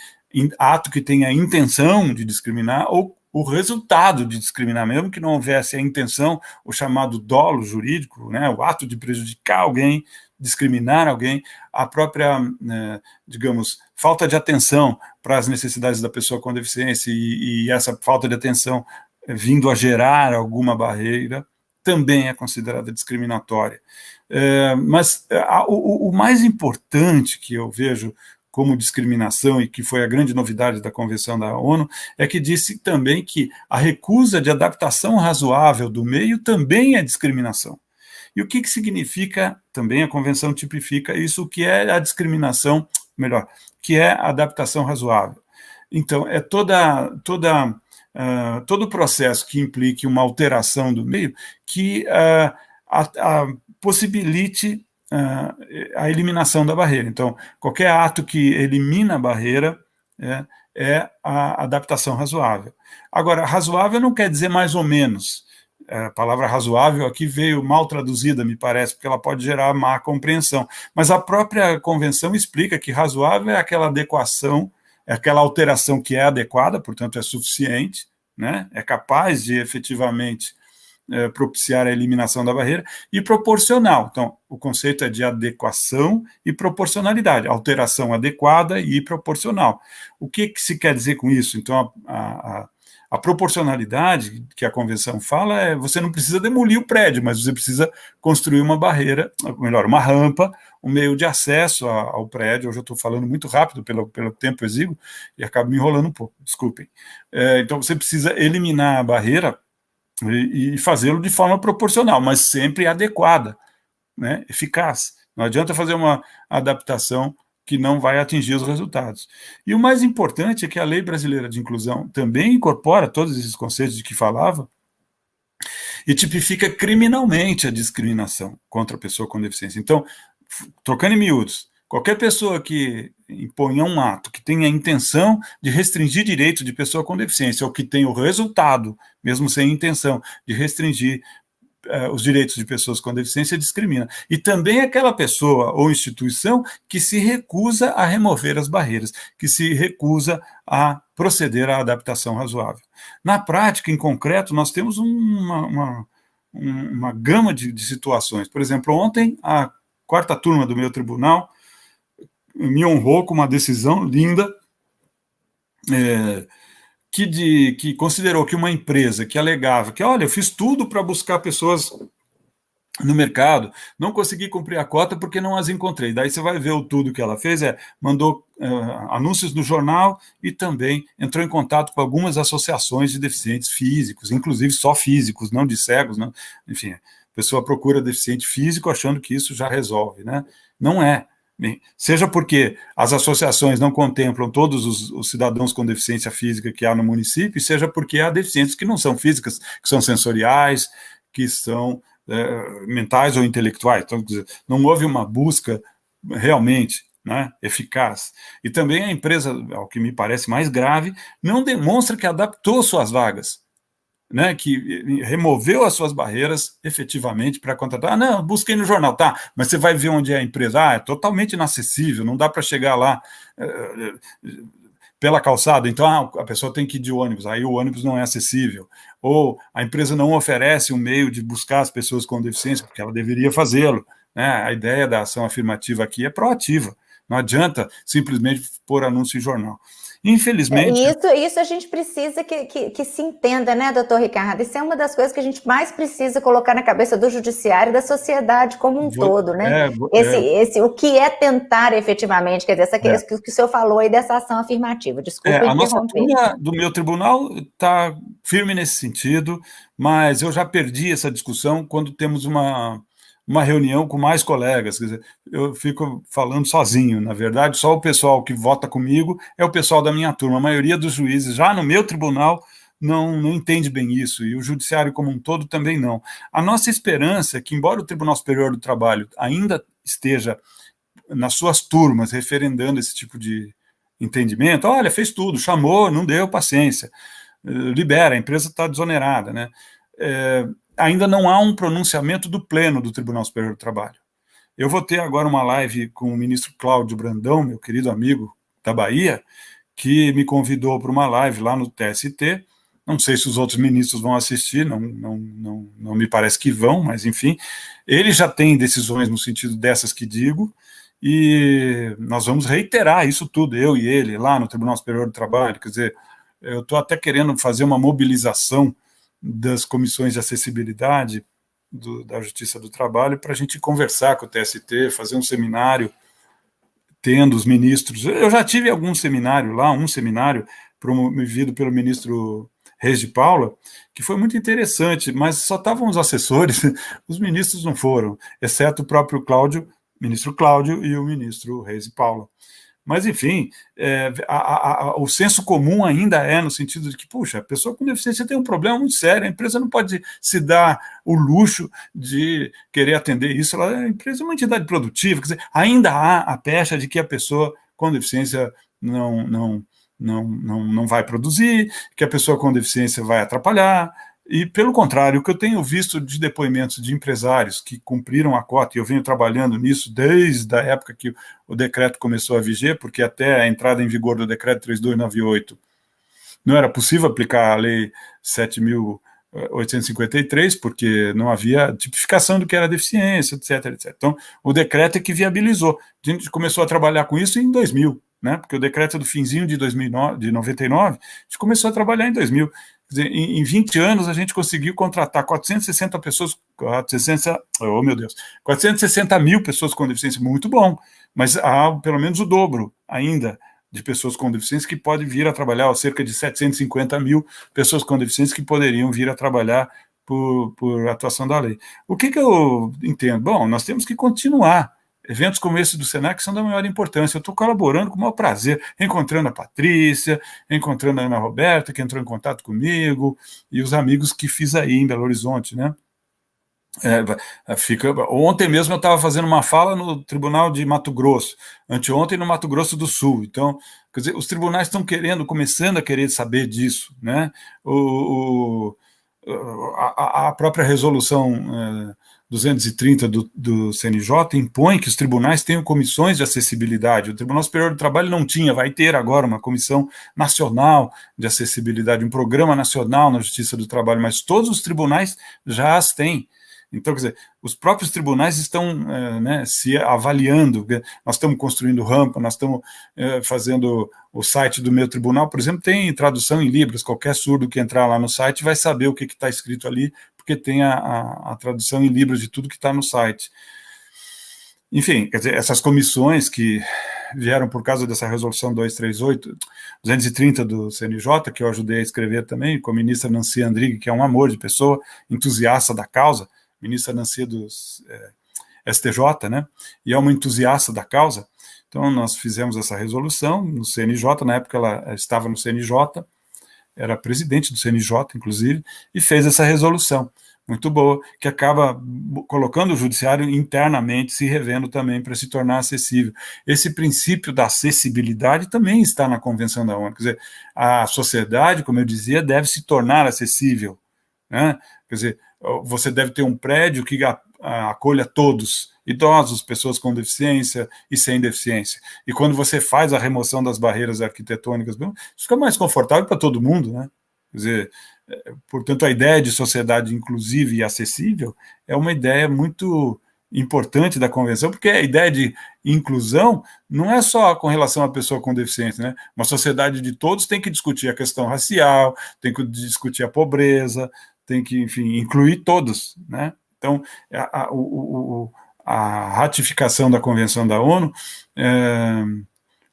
ato que tenha a intenção de discriminar, ou o resultado de discriminar, mesmo que não houvesse a intenção, o chamado dolo jurídico, né, o ato de prejudicar alguém, discriminar alguém, a própria, digamos, falta de atenção para as necessidades da pessoa com deficiência e essa falta de atenção vindo a gerar alguma barreira, também é considerada discriminatória. Mas o mais importante que eu vejo como discriminação, e que foi a grande novidade da Convenção da ONU, é que disse também que a recusa de adaptação razoável do meio também é discriminação. E o que significa, também a Convenção tipifica isso, o que é a discriminação, melhor, que é a adaptação razoável. Então, é todo o processo que implique uma alteração do meio que possibilite a eliminação da barreira. Então, qualquer ato que elimina a barreira é a adaptação razoável. Agora, razoável não quer dizer mais ou menos. A palavra razoável aqui veio mal traduzida, me parece, porque ela pode gerar má compreensão. Mas a própria convenção explica que razoável é aquela adequação, é aquela alteração que é adequada, portanto é suficiente, né? É capaz de efetivamente propiciar a eliminação da barreira, e proporcional. Então, o conceito é de adequação e proporcionalidade, alteração adequada e proporcional. O que se quer dizer com isso? Então, a proporcionalidade que a convenção fala é você não precisa demolir o prédio, mas você precisa construir uma barreira, melhor, uma rampa, um meio de acesso ao prédio. Hoje eu estou falando muito rápido pelo tempo exíguo e acabo me enrolando um pouco, desculpem. Então você precisa eliminar a barreira e fazê-lo de forma proporcional, mas sempre adequada, né, eficaz. Não adianta fazer uma adaptação que não vai atingir os resultados. E o mais importante é que a Lei Brasileira de Inclusão também incorpora todos esses conceitos de que falava e tipifica criminalmente a discriminação contra a pessoa com deficiência. Então, trocando em miúdos, qualquer pessoa que imponha um ato que tenha a intenção de restringir direito de pessoa com deficiência ou que tenha o resultado, mesmo sem intenção, de restringir os direitos de pessoas com deficiência, discrimina. E também aquela pessoa ou instituição que se recusa a remover as barreiras, que se recusa a proceder à adaptação razoável. Na prática, em concreto, nós temos uma gama de situações. Por exemplo, ontem, a quarta turma do meu tribunal me honrou com uma decisão linda, que considerou que uma empresa que alegava que, olha, eu fiz tudo para buscar pessoas no mercado, não consegui cumprir a cota porque não as encontrei. Daí você vai ver o tudo que ela fez, mandou anúncios no jornal e também entrou em contato com algumas associações de deficientes físicos, inclusive só físicos, não de cegos, não. Enfim, a pessoa procura deficiente físico achando que isso já resolve, né? Não é. Bem, seja porque as associações não contemplam todos os cidadãos com deficiência física que há no município, seja porque há deficiências que não são físicas, que são sensoriais, que são mentais ou intelectuais. Então, quer dizer, não houve uma busca realmente, né, eficaz. E também a empresa, ao que me parece mais grave, não demonstra que adaptou suas vagas, né, que removeu as suas barreiras efetivamente para contratar. Não, busquei no jornal, tá, mas você vai ver onde é a empresa. É totalmente inacessível, não dá para chegar lá pela calçada, então a pessoa tem que ir de ônibus, aí o ônibus não é acessível, ou a empresa não oferece um meio de buscar as pessoas com deficiência, porque ela deveria fazê-lo, né? A ideia da ação afirmativa aqui é proativa, não adianta simplesmente pôr anúncio em jornal. Infelizmente... Isso a gente precisa que se entenda, né, doutor Ricardo? Isso é uma das coisas que a gente mais precisa colocar na cabeça do judiciário e da sociedade como um todo, né? O que é tentar efetivamente, quer dizer, essa que o senhor falou aí dessa ação afirmativa. Desculpa interromper. A nossa turma do meu tribunal está firme nesse sentido, mas eu já perdi essa discussão quando temos uma reunião com mais colegas, quer dizer, eu fico falando sozinho, na verdade, só o pessoal que vota comigo é o pessoal da minha turma, a maioria dos juízes, já no meu tribunal, não entende bem isso, e o judiciário como um todo também não. A nossa esperança é que, embora o Tribunal Superior do Trabalho ainda esteja nas suas turmas referendando esse tipo de entendimento, olha, fez tudo, chamou, não deu, paciência, libera, a empresa está desonerada, né? Ainda não há um pronunciamento do pleno do Tribunal Superior do Trabalho. Eu vou ter agora uma live com o ministro Cláudio Brandão, meu querido amigo da Bahia, que me convidou para uma live lá no TST. Não sei se os outros ministros vão assistir, não me parece que vão, mas enfim, ele já tem decisões no sentido dessas que digo, e nós vamos reiterar isso tudo, eu e ele, lá no Tribunal Superior do Trabalho. Quer dizer, eu estou até querendo fazer uma mobilização das comissões de acessibilidade da Justiça do Trabalho para a gente conversar com o TST, fazer um seminário, tendo os ministros. Eu já tive algum seminário lá, um seminário promovido pelo ministro Reis de Paula, que foi muito interessante, mas só estavam os assessores, os ministros não foram, exceto o próprio Cláudio, ministro Cláudio e o ministro Reis de Paula. Mas, enfim, o senso comum ainda é no sentido de que, puxa, a pessoa com deficiência tem um problema muito sério, a empresa não pode se dar o luxo de querer atender isso, a empresa é uma entidade produtiva, quer dizer, ainda há a pecha de que a pessoa com deficiência não vai produzir, que a pessoa com deficiência vai atrapalhar. E, pelo contrário, o que eu tenho visto de depoimentos de empresários que cumpriram a cota, e eu venho trabalhando nisso desde a época que o decreto começou a viger, porque até a entrada em vigor do decreto 3298 não era possível aplicar a lei 7.000 853, porque não havia tipificação do que era deficiência, etc, etc. Então, o decreto é que viabilizou. A gente começou a trabalhar com isso em 2000, né? Porque o decreto é do finzinho de 2009, de 99, a gente começou a trabalhar em 2000. Quer dizer, em 20 anos, a gente conseguiu contratar 460 pessoas, 460 mil pessoas com deficiência, muito bom, mas há pelo menos o dobro ainda de pessoas com deficiência que podem vir a trabalhar, ou cerca de 750 mil pessoas com deficiência que poderiam vir a trabalhar por atuação da lei. O que eu entendo? Bom, nós temos que continuar. Eventos como esse do Senac são da maior importância. Eu estou colaborando com o maior prazer, encontrando a Patrícia, encontrando a Ana Roberta, que entrou em contato comigo, e os amigos que fiz aí em Belo Horizonte, né? Ontem mesmo eu estava fazendo uma fala no Tribunal de Mato Grosso, anteontem no Mato Grosso do Sul. Então, quer dizer, os tribunais estão começando a querer saber disso, né? A própria resolução 230 do CNJ impõe que os tribunais tenham comissões de acessibilidade. O Tribunal Superior do Trabalho não tinha, vai ter agora uma comissão nacional de acessibilidade, um programa nacional na Justiça do Trabalho, mas todos os tribunais já as têm. Então, quer dizer, os próprios tribunais estão se avaliando. Nós estamos construindo rampa, nós estamos fazendo o site do meu tribunal, por exemplo, tem tradução em Libras. Qualquer surdo que entrar lá no site vai saber o que está escrito ali, porque tem a tradução em Libras de tudo que está no site. Enfim, quer dizer, essas comissões que vieram por causa dessa resolução 230 do CNJ, que eu ajudei a escrever também, com a ministra Nancy Andrighi, que é um amor de pessoa, entusiasta da causa, ministra Nancy do STJ, né, e é uma entusiasta da causa. Então, nós fizemos essa resolução no CNJ, na época ela estava no CNJ, era presidente do CNJ, inclusive, e fez essa resolução, muito boa, que acaba colocando o judiciário internamente, se revendo também para se tornar acessível. Esse princípio da acessibilidade também está na Convenção da ONU, quer dizer, a sociedade, como eu dizia, deve se tornar acessível, né? Quer dizer, você deve ter um prédio que acolha todos, idosos, pessoas com deficiência e sem deficiência. E quando você faz a remoção das barreiras arquitetônicas, fica mais confortável para todo mundo, né? Quer dizer, portanto, a ideia de sociedade inclusiva e acessível é uma ideia muito importante da Convenção, porque a ideia de inclusão não é só com relação à pessoa com deficiência, né? Uma sociedade de todos tem que discutir a questão racial, tem que discutir a pobreza, tem que, enfim, incluir todos, né? Então, a ratificação da Convenção da ONU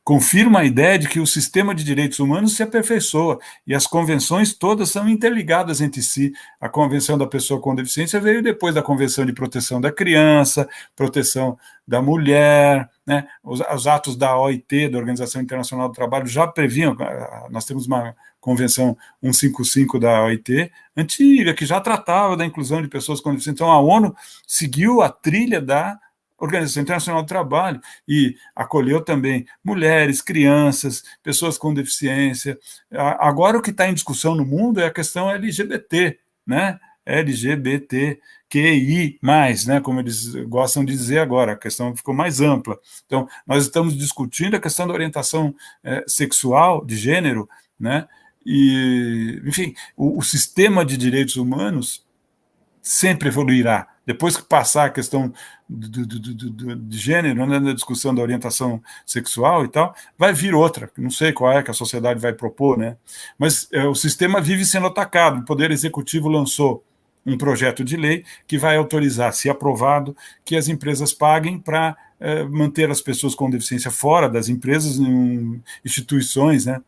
confirma a ideia de que o sistema de direitos humanos se aperfeiçoa e as convenções todas são interligadas entre si. A Convenção da Pessoa com Deficiência veio depois da Convenção de Proteção da Criança, proteção da mulher, né? Os atos da OIT, da Organização Internacional do Trabalho, já previam. Nós temos uma Convenção 155 da OIT, antiga, que já tratava da inclusão de pessoas com deficiência. Então, a ONU seguiu a trilha da Organização Internacional do Trabalho e acolheu também mulheres, crianças, pessoas com deficiência. Agora, o que está em discussão no mundo é a questão LGBT, né? LGBTQI+, né? Como eles gostam de dizer agora, a questão ficou mais ampla. Então, nós estamos discutindo a questão da orientação sexual, de gênero, né? E, enfim, o sistema de direitos humanos sempre evoluirá. Depois que passar a questão de gênero, né, na discussão da orientação sexual e tal, vai vir outra, não sei qual é que a sociedade vai propor, né? Mas o sistema vive sendo atacado. O Poder Executivo lançou um projeto de lei que vai autorizar, se aprovado, que as empresas paguem para manter as pessoas com deficiência fora das empresas, em instituições, né,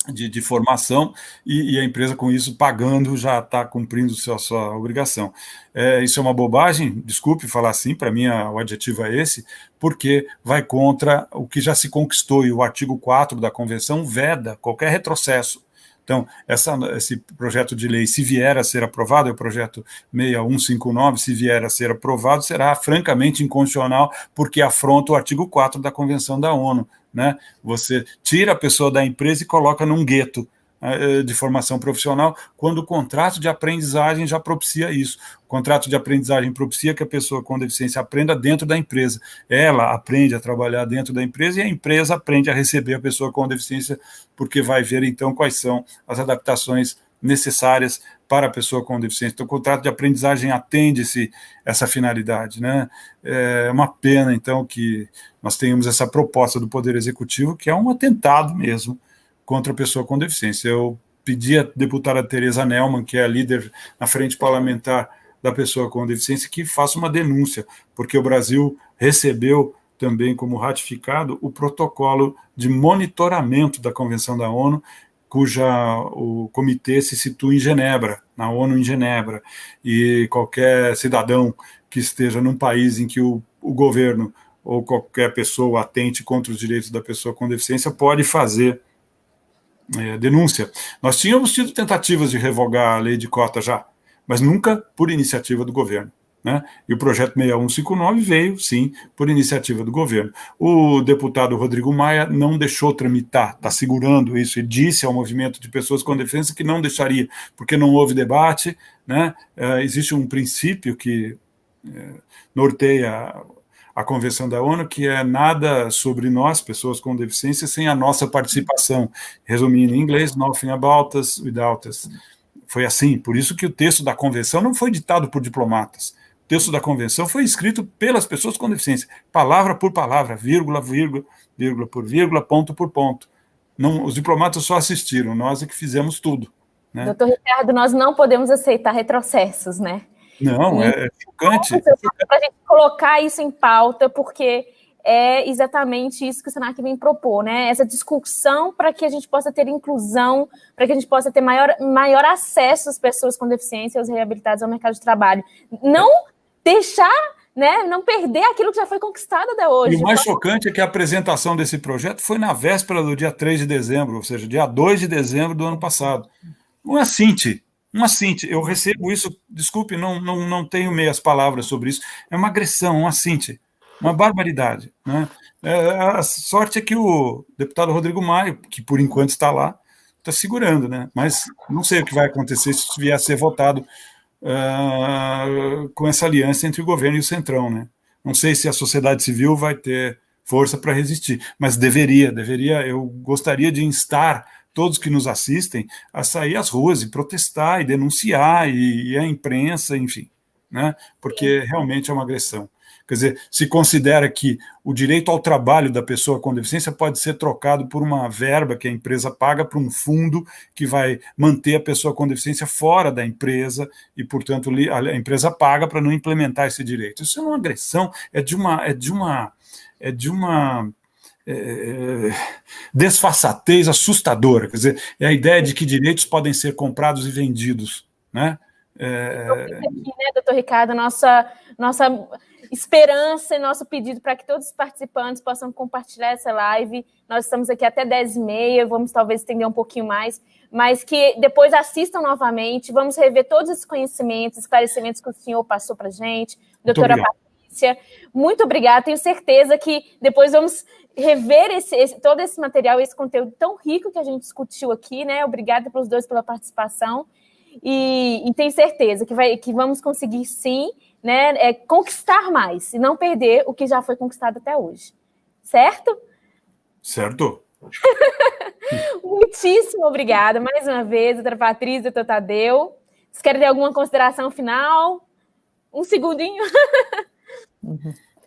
de formação, e a empresa com isso pagando já está cumprindo sua obrigação. Isso é uma bobagem, desculpe falar assim, para mim o adjetivo é esse, porque vai contra o que já se conquistou, e o artigo 4 da Convenção veda qualquer retrocesso. Então, esse projeto de lei, se vier a ser aprovado, é o projeto 6159, se vier a ser aprovado, será francamente inconstitucional, porque afronta o artigo 4 da Convenção da ONU, né? Você tira a pessoa da empresa e coloca num gueto de formação profissional, quando o contrato de aprendizagem já propicia isso. O contrato de aprendizagem propicia que a pessoa com deficiência aprenda dentro da empresa. Ela aprende a trabalhar dentro da empresa e a empresa aprende a receber a pessoa com deficiência, porque vai ver, então, quais são as adaptações necessárias para a pessoa com deficiência. Então, o contrato de aprendizagem atende essa finalidade, né? É uma pena, então, que nós tenhamos essa proposta do Poder Executivo, que é um atentado mesmo contra a pessoa com deficiência. Eu pedi à deputada Tereza Nelman, que é a líder na frente parlamentar da pessoa com deficiência, que faça uma denúncia, porque o Brasil recebeu também como ratificado o protocolo de monitoramento da Convenção da ONU, o comitê se situa em Genebra, na ONU em Genebra, e qualquer cidadão que esteja num país em que o governo ou qualquer pessoa atente contra os direitos da pessoa com deficiência pode fazer denúncia. Nós tínhamos tido tentativas de revogar a lei de cota já, mas nunca por iniciativa do governo, né? E o projeto 6159 veio, sim, por iniciativa do governo. O deputado Rodrigo Maia não deixou tramitar, está segurando isso, e disse ao movimento de pessoas com deficiência que não deixaria, porque não houve debate, né? Existe um princípio que norteia a Convenção da ONU, que é nada sobre nós, pessoas com deficiência, sem a nossa participação. Resumindo em inglês, nothing about us without us. Foi assim, por isso que o texto da Convenção não foi ditado por diplomatas. O texto da Convenção foi escrito pelas pessoas com deficiência, palavra por palavra, vírgula, vírgula, vírgula por vírgula, ponto por ponto. Não, os diplomatas só assistiram, nós é que fizemos tudo, né? Doutor Ricardo, nós não podemos aceitar retrocessos, né? Não, é chocante. Para a gente colocar isso em pauta, porque é exatamente isso que o Senac vem propor, né? Essa discussão para que a gente possa ter inclusão, para que a gente possa ter maior acesso às pessoas com deficiência, aos reabilitados ao mercado de trabalho. Não deixar, né? Não perder aquilo que já foi conquistado até hoje. E o mais chocante é que a apresentação desse projeto foi na véspera do dia 3 de dezembro, ou seja, dia 2 de dezembro do ano passado. Uma cinte. Eu recebo isso, desculpe, não tenho meias palavras sobre isso, é uma agressão, uma cinte, uma barbaridade, né? A sorte é que o deputado Rodrigo Maia, que por enquanto está lá, está segurando, né? Mas não sei o que vai acontecer se vier a ser votado com essa aliança entre o governo e o Centrão, né? Não sei se a sociedade civil vai ter força para resistir, mas deveria, eu gostaria de instar todos que nos assistem a sair às ruas e protestar e denunciar, e a imprensa, enfim, né? Porque realmente é uma agressão. Quer dizer, se considera que o direito ao trabalho da pessoa com deficiência pode ser trocado por uma verba que a empresa paga para um fundo que vai manter a pessoa com deficiência fora da empresa e, portanto, a empresa paga para não implementar esse direito. Isso é uma agressão, é de uma desfaçatez assustadora, quer dizer, é a ideia de que direitos podem ser comprados e vendidos, né? Aqui, né, doutor Ricardo, nossa esperança e nosso pedido para que todos os participantes possam compartilhar essa live. Nós estamos aqui até 10h30, vamos talvez estender um pouquinho mais, mas que depois assistam novamente, vamos rever todos esses conhecimentos, esclarecimentos que o senhor passou para a gente, doutora Patrícia, muito obrigada, tenho certeza que depois vamos rever todo esse material, esse conteúdo tão rico que a gente discutiu aqui, né? Obrigada pelos dois pela participação, e tenho certeza que vamos conseguir sim, né, conquistar mais, e não perder o que já foi conquistado até hoje, certo? Certo. Muitíssimo obrigada, mais uma vez, doutora Patrícia, doutor Tadeu. Vocês querem ter alguma consideração final? Um segundinho.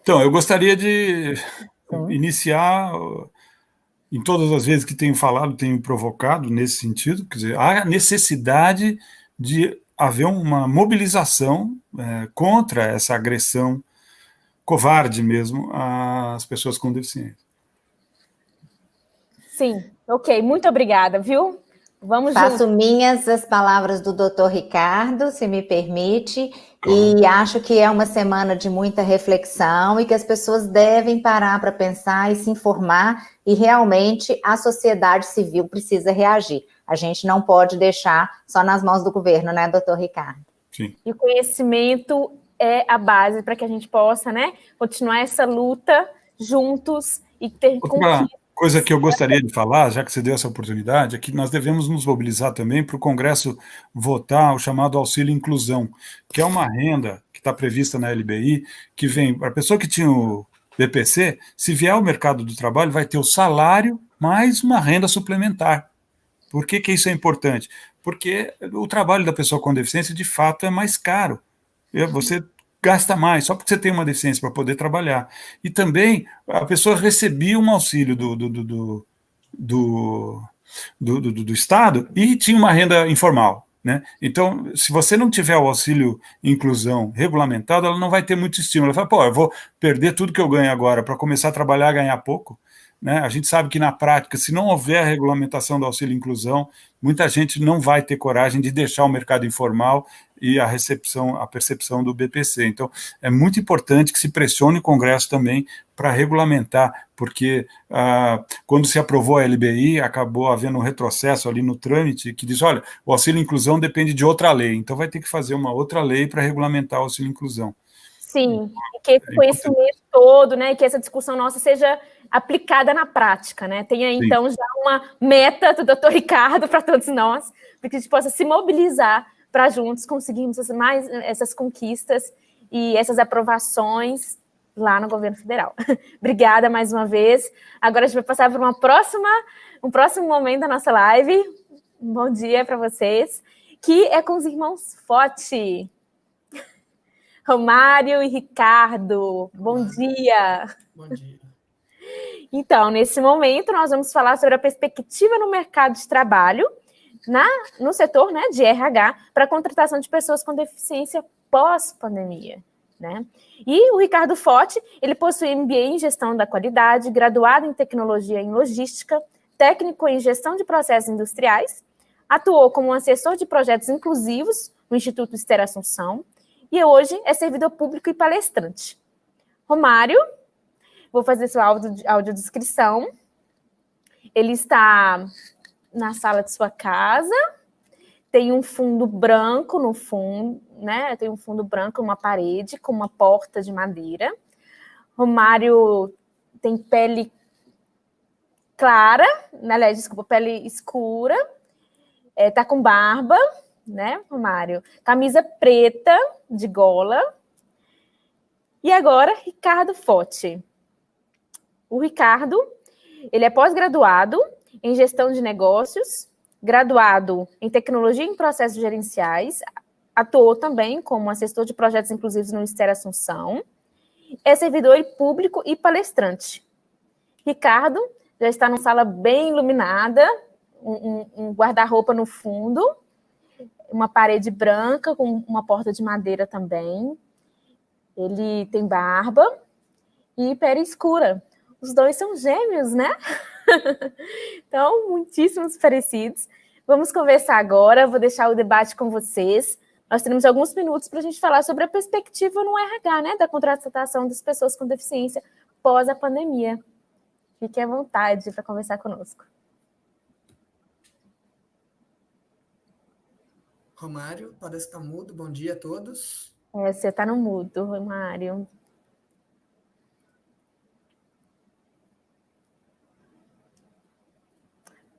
Então, eu gostaria de iniciar, em todas as vezes que tenho falado, tenho provocado nesse sentido, quer dizer, há necessidade de haver uma mobilização contra essa agressão covarde mesmo às pessoas com deficiência. Sim, ok, muito obrigada, viu? Faço minhas as palavras do doutor Ricardo, se me permite, e acho que é uma semana de muita reflexão e que as pessoas devem parar para pensar e se informar, e realmente a sociedade civil precisa reagir. A gente não pode deixar só nas mãos do governo, né, doutor Ricardo? Sim. E o conhecimento é a base para que a gente possa, né, continuar essa luta juntos e ter conquistas. Coisa que eu gostaria de falar, já que você deu essa oportunidade, é que nós devemos nos mobilizar também para o Congresso votar o chamado auxílio inclusão, que é uma renda que está prevista na LBI, que vem para a pessoa que tinha o BPC, se vier ao mercado do trabalho, vai ter o salário mais uma renda suplementar, Por que isso é importante? Porque o trabalho da pessoa com deficiência, de fato, é mais caro. Você gasta mais, só porque você tem uma deficiência para poder trabalhar. E também a pessoa recebia um auxílio do Estado e tinha uma renda informal, né? Então, se você não tiver o auxílio inclusão regulamentado, ela não vai ter muito estímulo. Ela fala, pô, eu vou perder tudo que eu ganho agora para começar a trabalhar e ganhar pouco, né? A gente sabe que na prática, se não houver a regulamentação do auxílio inclusão, muita gente não vai ter coragem de deixar o mercado informal e a percepção do BPC. Então, é muito importante que se pressione o Congresso também para regulamentar, porque quando se aprovou a LBI, acabou havendo um retrocesso ali no trâmite que diz, olha, o auxílio inclusão depende de outra lei, então vai ter que fazer uma outra lei para regulamentar o auxílio inclusão. Sim, e que esse conhecimento todo, né, e que essa discussão nossa seja aplicada na prática, né? Tenha, então, já uma meta do Dr. Ricardo para todos nós, para que a gente possa se mobilizar para juntos conseguirmos essas conquistas e essas aprovações lá no governo federal. Obrigada mais uma vez. Agora a gente vai passar para um próximo momento da nossa live. Um bom dia para vocês, que é com os irmãos Foti. Romário e Ricardo, bom dia. Bom dia. Então, nesse momento, nós vamos falar sobre a perspectiva no mercado de trabalho, no setor, né, de RH, para a contratação de pessoas com deficiência pós-pandemia, né? E o Ricardo Foti, ele possui MBA em Gestão da Qualidade, graduado em Tecnologia em Logística, técnico em Gestão de Processos Industriais, atuou como assessor de projetos inclusivos no Instituto Esther Assunção, e hoje é servidor público e palestrante. Romário, vou fazer sua audiodescrição. Ele está na sala de sua casa, tem um fundo branco no fundo, né? Tem um fundo branco, uma parede com uma porta de madeira. Romário tem pele clara, aliás, desculpa, pele escura, tá com barba, né, Romário? Camisa preta de gola. E agora, Ricardo Foti. O Ricardo, ele é pós-graduado em Gestão de Negócios, graduado em Tecnologia em Processos Gerenciais, atuou também como assessor de projetos inclusivos no Esther Assunção, é servidor público e palestrante. Ricardo já está numa sala bem iluminada, um guarda-roupa no fundo, uma parede branca com uma porta de madeira também. Ele tem barba e pele escura. Os dois são gêmeos, né? Então, muitíssimos parecidos. Vamos conversar agora, vou deixar o debate com vocês. Nós teremos alguns minutos para a gente falar sobre a perspectiva no RH, né? Da contratação das pessoas com deficiência pós a pandemia. Fique à vontade para conversar conosco. Romário, parece que está mudo. Bom dia a todos. Você está no mudo, Romário.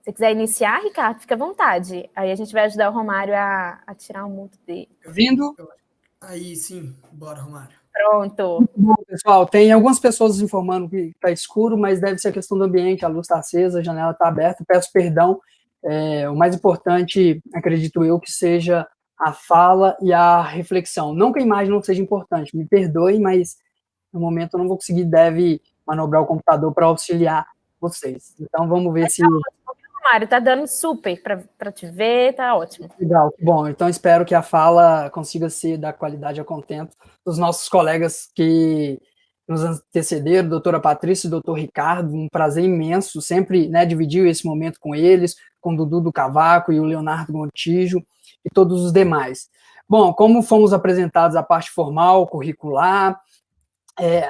Se quiser iniciar, Ricardo, fica à vontade. Aí a gente vai ajudar o Romário a tirar o mudo dele. Vindo? Aí sim, bora, Romário. Pronto. Bom, pessoal, tem algumas pessoas informando que está escuro, mas deve ser a questão do ambiente, a luz está acesa, a janela está aberta, peço perdão. O mais importante, acredito eu, que seja a fala e a reflexão. Não que a imagem não seja importante, me perdoe, mas no momento eu não vou conseguir, deve manobrar o computador para auxiliar vocês. Então vamos ver se... Mário, tá dando super para te ver, tá ótimo. Legal, bom, então espero que a fala consiga ser da qualidade a contento dos nossos colegas que nos antecederam, doutora Patrícia e doutor Ricardo, um prazer imenso, sempre, né, dividir esse momento com eles, com o Dudu do Cavaco e o Leonardo Gontijo e todos os demais. Bom, como fomos apresentados a parte formal, curricular,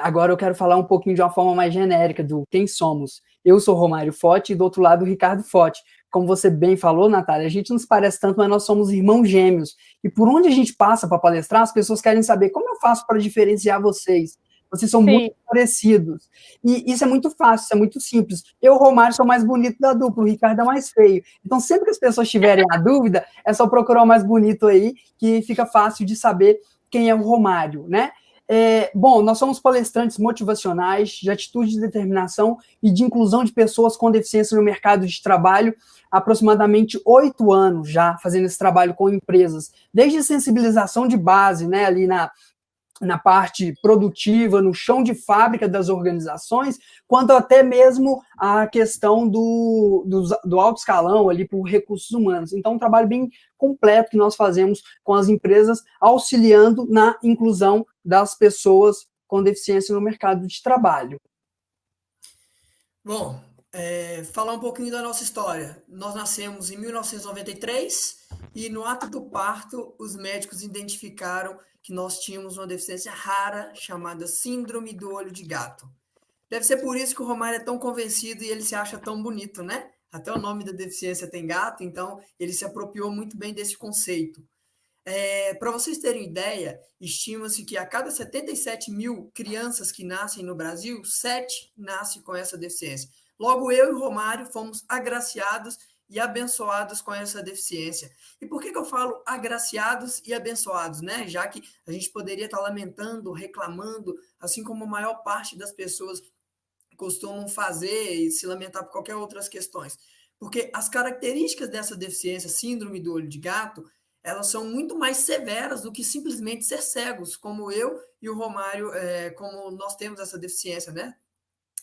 agora eu quero falar um pouquinho de uma forma mais genérica do quem somos. Eu sou Romário Foti e do outro lado o Ricardo Foti. Como você bem falou, Natália, a gente não se parece tanto, mas nós somos irmãos gêmeos. E por onde a gente passa para palestrar, as pessoas querem saber como eu faço para diferenciar vocês. Vocês são muito parecidos. E isso é muito fácil, isso é muito simples. Eu, Romário, sou mais bonito da dupla, o Ricardo é mais feio. Então, sempre que as pessoas tiverem a dúvida, é só procurar o mais bonito aí, que fica fácil de saber quem é o Romário, né? Bom, nós somos palestrantes motivacionais de atitude de determinação e de inclusão de pessoas com deficiência no mercado de trabalho, há aproximadamente 8 anos já fazendo esse trabalho com empresas, desde sensibilização de base, né, ali na parte produtiva, no chão de fábrica das organizações, quanto até mesmo a questão do alto escalão ali por recursos humanos. Então, um trabalho bem completo que nós fazemos com as empresas, auxiliando na inclusão das pessoas com deficiência no mercado de trabalho. Bom, falar um pouquinho da nossa história. Nós nascemos em 1993 e no ato do parto, os médicos identificaram que nós tínhamos uma deficiência rara chamada síndrome do olho de gato. Deve ser por isso que o Romário é tão convencido e ele se acha tão bonito, né? Até o nome da deficiência tem gato, então ele se apropriou muito bem desse conceito. Para vocês terem ideia, estima-se que a cada 77 mil crianças que nascem no Brasil, 7 nascem com essa deficiência. Logo, eu e o Romário fomos agraciados e abençoados com essa deficiência. E por que eu falo agraciados e abençoados, né? Já que a gente poderia estar lamentando, reclamando, assim como a maior parte das pessoas costumam fazer e se lamentar por qualquer outras questões. Porque as características dessa deficiência, síndrome do olho de gato, elas são muito mais severas do que simplesmente ser cegos, como eu e o Romário, como nós temos essa deficiência, né?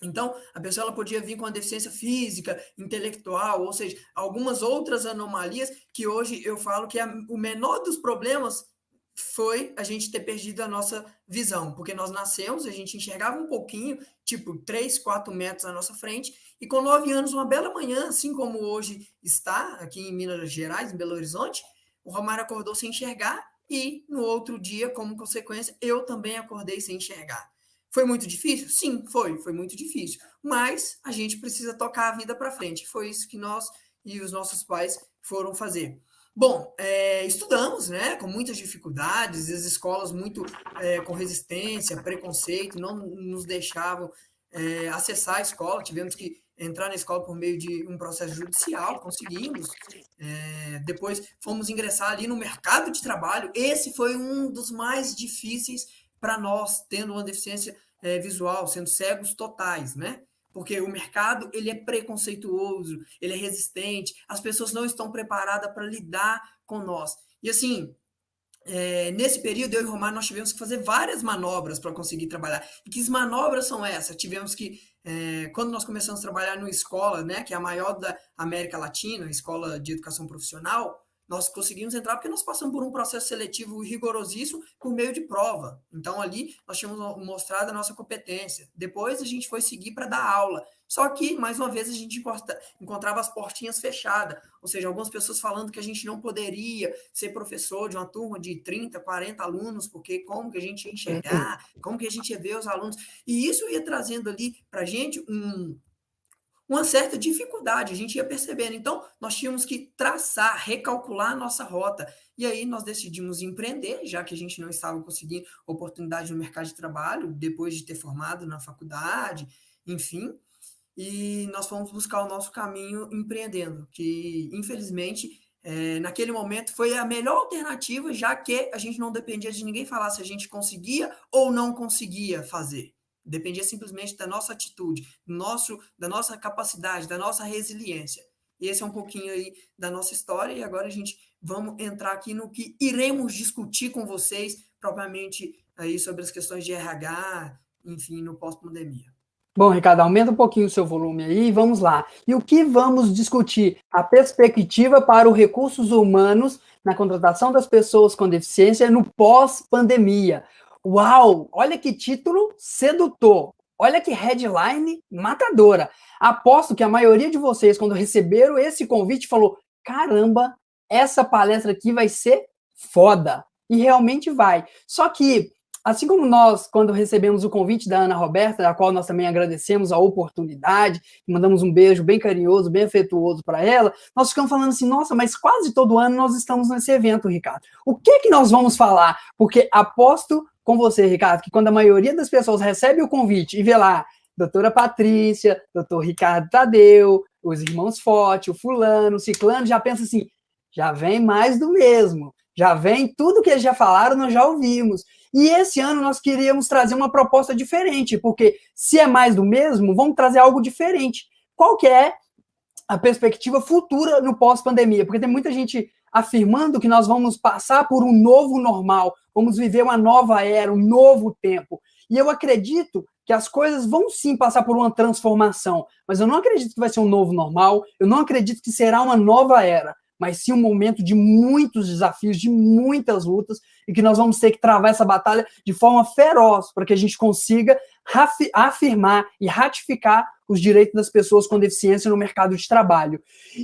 Então, a pessoa ela podia vir com uma deficiência física, intelectual, ou seja, algumas outras anomalias que hoje eu falo que o menor dos problemas foi a gente ter perdido a nossa visão, porque nós nascemos, a gente enxergava um pouquinho, tipo 3, 4 metros à nossa frente, e com 9 anos, uma bela manhã, assim como hoje está, aqui em Minas Gerais, em Belo Horizonte, o Romário acordou sem enxergar e no outro dia, como consequência, eu também acordei sem enxergar. Foi muito difícil? Sim, foi muito difícil. Mas a gente precisa tocar a vida para frente. Foi isso que nós e os nossos pais foram fazer. Bom, estudamos, né, com muitas dificuldades, as escolas muito com resistência, preconceito, não nos deixavam acessar a escola, tivemos que entrar na escola por meio de um processo judicial, conseguimos. Depois fomos ingressar ali no mercado de trabalho. Esse foi um dos mais difíceis para nós, tendo uma deficiência visual, sendo cegos totais, né? Porque o mercado ele é preconceituoso, ele é resistente, as pessoas não estão preparadas para lidar com nós. E assim, nesse período, eu e o Romário, nós tivemos que fazer várias manobras para conseguir trabalhar. E que manobras são essas? Tivemos que, quando nós começamos a trabalhar numa escola, né, que é a maior da América Latina, escola de educação profissional, nós conseguimos entrar porque nós passamos por um processo seletivo rigorosíssimo por meio de prova. Então, ali, nós tínhamos mostrado a nossa competência. Depois, a gente foi seguir para dar aula. Só que, mais uma vez, a gente encontrava as portinhas fechadas. Ou seja, algumas pessoas falando que a gente não poderia ser professor de uma turma de 30, 40 alunos, porque como que a gente ia enxergar, como que a gente ia ver os alunos. E isso ia trazendo ali para a gente uma certa dificuldade, a gente ia percebendo. Então, nós tínhamos que traçar, recalcular a nossa rota. E aí nós decidimos empreender, já que a gente não estava conseguindo oportunidade no mercado de trabalho, depois de ter formado na faculdade, enfim. E nós fomos buscar o nosso caminho empreendendo, que, infelizmente, naquele momento foi a melhor alternativa, já que a gente não dependia de ninguém falar se a gente conseguia ou não conseguia fazer. Dependia simplesmente da nossa atitude, da nossa capacidade, da nossa resiliência. E esse é um pouquinho aí da nossa história, e agora a gente vamos entrar aqui no que iremos discutir com vocês, propriamente aí sobre as questões de RH, enfim, no pós-pandemia. Bom, Ricardo, aumenta um pouquinho o seu volume aí, vamos lá. E o que vamos discutir? A perspectiva para os recursos humanos na contratação das pessoas com deficiência no pós-pandemia. Uau, olha que título sedutor, olha que headline matadora. Aposto que a maioria de vocês, quando receberam esse convite, falou, caramba, essa palestra aqui vai ser foda. E realmente vai. Só que, assim como nós, quando recebemos o convite da Ana Roberta, da qual nós também agradecemos a oportunidade, mandamos um beijo bem carinhoso, bem afetuoso para ela, nós ficamos falando assim, nossa, mas quase todo ano nós estamos nesse evento, Ricardo. O que nós vamos falar? Porque aposto com você, Ricardo, que quando a maioria das pessoas recebe o convite e vê lá doutora Patrícia, doutor Ricardo Tadeu, os irmãos Forte, o fulano, o ciclano, já pensa assim, já vem mais do mesmo. já vem, tudo que eles já falaram, nós já ouvimos. E esse ano nós queríamos trazer uma proposta diferente, porque se é mais do mesmo, vamos trazer algo diferente. Qual que é a perspectiva futura no pós-pandemia? Porque tem muita gente afirmando que nós vamos passar por um novo normal, vamos viver uma nova era, um novo tempo. E eu acredito que as coisas vão sim passar por uma transformação, mas eu não acredito que vai ser um novo normal, eu não acredito que será uma nova era, mas sim um momento de muitos desafios, de muitas lutas, e que nós vamos ter que travar essa batalha de forma feroz, para que a gente consiga afirmar e ratificar os direitos das pessoas com deficiência no mercado de trabalho.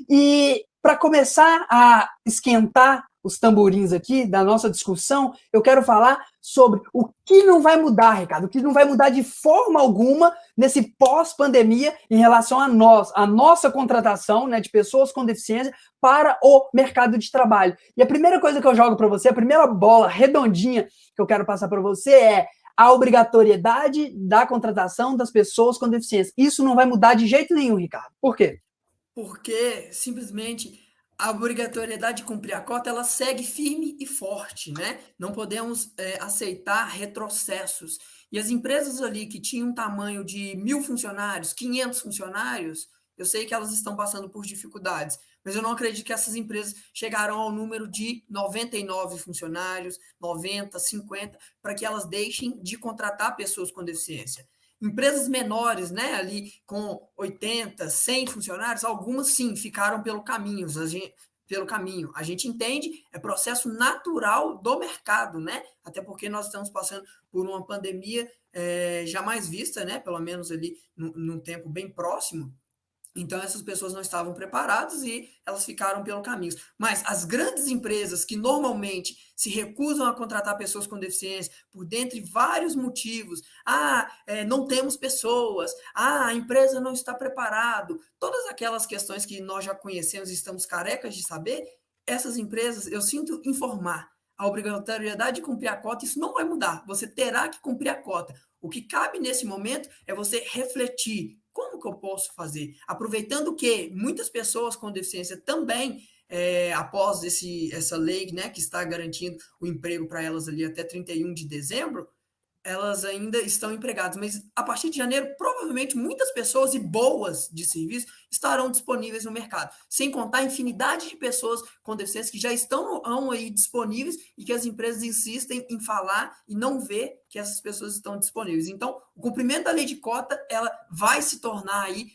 E para começar a esquentar os tamborins aqui da nossa discussão, eu quero falar sobre o que não vai mudar, Ricardo, o que não vai mudar de forma alguma nesse pós-pandemia em relação a nós, a nossa contratação, né, de pessoas com deficiência para o mercado de trabalho. E a primeira coisa que eu jogo para você, a primeira bola redondinha que eu quero passar para você é a obrigatoriedade da contratação das pessoas com deficiência. Isso não vai mudar de jeito nenhum, Ricardo. Por quê? Porque simplesmente a obrigatoriedade de cumprir a cota, ela segue firme e forte, né? Não podemos aceitar retrocessos. E as empresas ali que tinham um tamanho de 1.000 funcionários, 500 funcionários, eu sei que elas estão passando por dificuldades, mas eu não acredito que essas empresas chegarão ao número de 99 funcionários, 90, 50, para que elas deixem de contratar pessoas com deficiência. Empresas menores, né, ali com 80, 100 funcionários, algumas sim ficaram pelo caminho. A gente entende, é processo natural do mercado, né? Até porque nós estamos passando por uma pandemia jamais vista, né? Pelo menos ali num tempo bem próximo. Então, essas pessoas não estavam preparadas e elas ficaram pelo caminho. Mas as grandes empresas que normalmente se recusam a contratar pessoas com deficiência por dentre vários motivos, não temos pessoas, a empresa não está preparada, todas aquelas questões que nós já conhecemos e estamos carecas de saber, essas empresas, eu sinto informar, a obrigatoriedade de cumprir a cota, isso não vai mudar, você terá que cumprir a cota. O que cabe nesse momento é você refletir. Como que eu posso fazer? Aproveitando que muitas pessoas com deficiência também, após essa lei, né, que está garantindo o emprego para elas ali até 31 de dezembro, elas ainda estão empregadas, mas a partir de janeiro, provavelmente muitas pessoas e boas de serviço estarão disponíveis no mercado, sem contar a infinidade de pessoas com deficiência que já estão aí disponíveis e que as empresas insistem em falar e não ver que essas pessoas estão disponíveis. Então, o cumprimento da lei de cota, ela vai se tornar aí,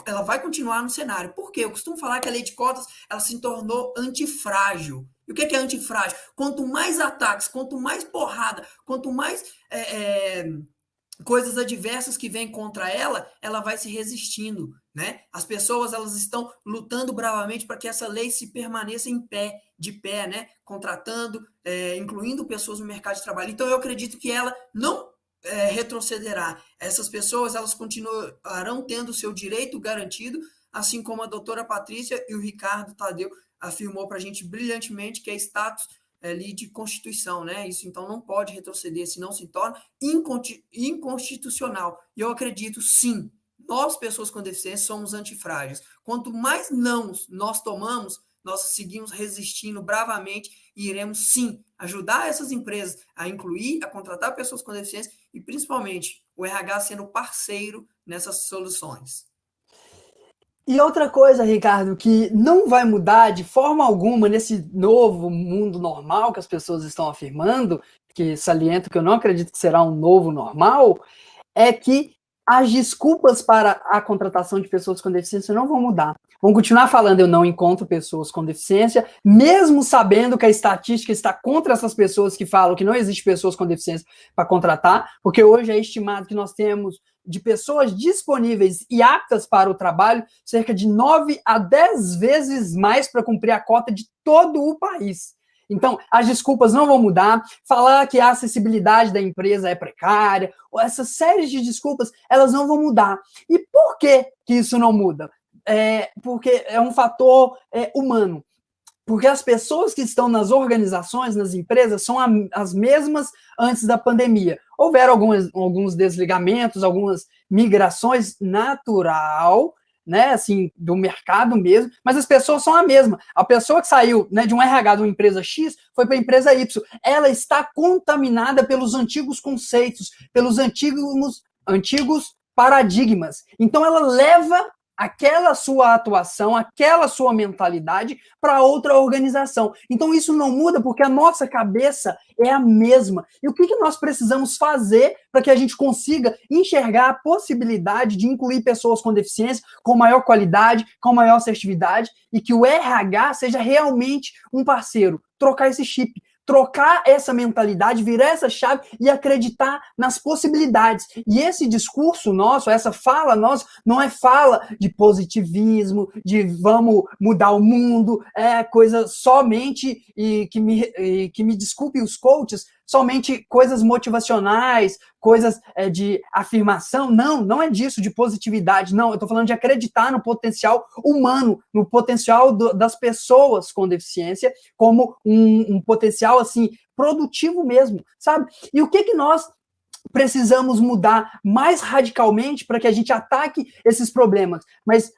ela vai continuar no cenário. Por quê? Eu costumo falar que a lei de cotas, ela se tornou antifrágil. E o que é antifrágil? Quanto mais ataques, quanto mais porrada, quanto mais coisas adversas que vêm contra ela, ela vai se resistindo, né? As pessoas, elas estão lutando bravamente para que essa lei se permaneça de pé, né? Contratando, incluindo pessoas no mercado de trabalho. Então, eu acredito que ela não retrocederá. Essas pessoas, elas continuarão tendo o seu direito garantido, assim como a doutora Patrícia e o Ricardo Tadeu afirmou para a gente brilhantemente que é status ali de Constituição, né? Isso então não pode retroceder, senão se torna inconstitucional. E eu acredito, sim, nós, pessoas com deficiência, somos antifrágeis. Quanto mais nãos nós tomamos, nós seguimos resistindo bravamente e iremos, sim, ajudar essas empresas a incluir, a contratar pessoas com deficiência e, principalmente, o RH sendo parceiro nessas soluções. E outra coisa, Ricardo, que não vai mudar de forma alguma nesse novo mundo normal que as pessoas estão afirmando, que saliento que eu não acredito que será um novo normal, é que as desculpas para a contratação de pessoas com deficiência não vão mudar. Vão continuar falando, eu não encontro pessoas com deficiência, mesmo sabendo que a estatística está contra essas pessoas que falam que não existe pessoas com deficiência para contratar, porque hoje é estimado que nós temos de pessoas disponíveis e aptas para o trabalho, cerca de 9 a 10 vezes mais para cumprir a cota de todo o país. Então, as desculpas não vão mudar, falar que a acessibilidade da empresa é precária, ou essas séries de desculpas, elas não vão mudar. E por que isso não muda? Porque é um fator humano. Porque as pessoas que estão nas organizações, nas empresas, são as mesmas antes da pandemia. Houveram alguns desligamentos, algumas migrações natural, né, assim, do mercado mesmo, mas as pessoas são a mesma. A pessoa que saiu, né, de um RH de uma empresa X foi para a empresa Y. Ela está contaminada pelos antigos conceitos, pelos antigos paradigmas. Então ela leva aquela sua atuação, aquela sua mentalidade para outra organização. Então isso não muda porque a nossa cabeça é a mesma. E o que nós precisamos fazer para que a gente consiga enxergar a possibilidade de incluir pessoas com deficiência com maior qualidade, com maior assertividade e que o RH seja realmente um parceiro, trocar esse chip, trocar essa mentalidade, virar essa chave e acreditar nas possibilidades. E esse discurso nosso, essa fala nossa, não é fala de positivismo, de vamos mudar o mundo, é coisa somente, e que me desculpe os coaches, somente coisas motivacionais, coisas de afirmação. Não, não é disso, de positividade. Não, eu estou falando de acreditar no potencial humano, no potencial das pessoas com deficiência, como um potencial, assim, produtivo mesmo, sabe? E o que nós precisamos mudar mais radicalmente para que a gente ataque esses problemas? Mas,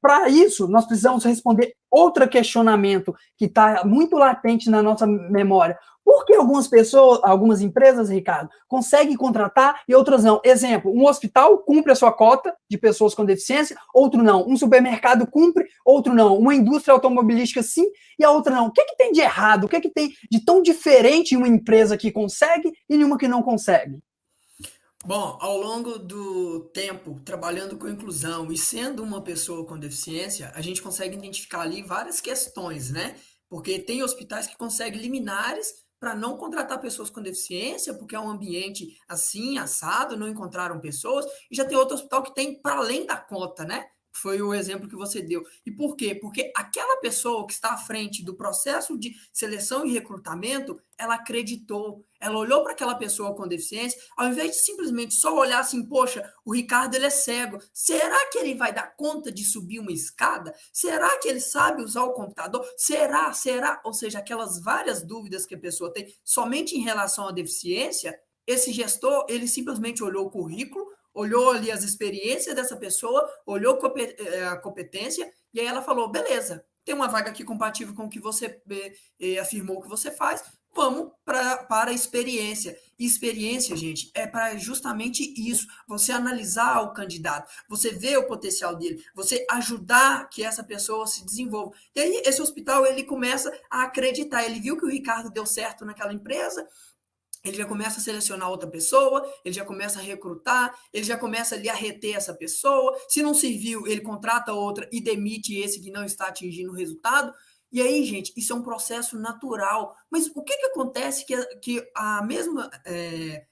para isso, nós precisamos responder outro questionamento que está muito latente na nossa memória. Por que algumas pessoas, algumas empresas, Ricardo, conseguem contratar e outras não? Exemplo, um hospital cumpre a sua cota de pessoas com deficiência, outro não. Um supermercado cumpre, outro não. Uma indústria automobilística sim e a outra não. O que tem de errado? O que tem de tão diferente em uma empresa que consegue e em uma que não consegue? Bom, ao longo do tempo, trabalhando com inclusão e sendo uma pessoa com deficiência, a gente consegue identificar ali várias questões, né? Porque tem hospitais que conseguem liminares para não contratar pessoas com deficiência, porque é um ambiente assim, assado, não encontraram pessoas, e já tem outro hospital que tem para além da cota, né? Foi o exemplo que você deu. E por quê? Porque aquela pessoa que está à frente do processo de seleção e recrutamento, ela acreditou, ela olhou para aquela pessoa com deficiência, ao invés de simplesmente só olhar assim, poxa, o Ricardo ele é cego, será que ele vai dar conta de subir uma escada? Será que ele sabe usar o computador? Será? Ou seja, aquelas várias dúvidas que a pessoa tem somente em relação à deficiência, esse gestor, ele simplesmente olhou o currículo, olhou ali as experiências dessa pessoa, olhou a competência, e aí ela falou, beleza, tem uma vaga aqui compatível com o que você afirmou que você faz, vamos para a experiência. E experiência, gente, é para justamente isso, você analisar o candidato, você ver o potencial dele, você ajudar que essa pessoa se desenvolva. E aí esse hospital, ele começa a acreditar, ele viu que o Ricardo deu certo naquela empresa, ele já começa a selecionar outra pessoa, ele já começa a recrutar, ele já começa ali a reter essa pessoa. Se não serviu, ele contrata outra e demite esse que não está atingindo o resultado. E aí, gente, isso é um processo natural. Mas o que acontece que a mesma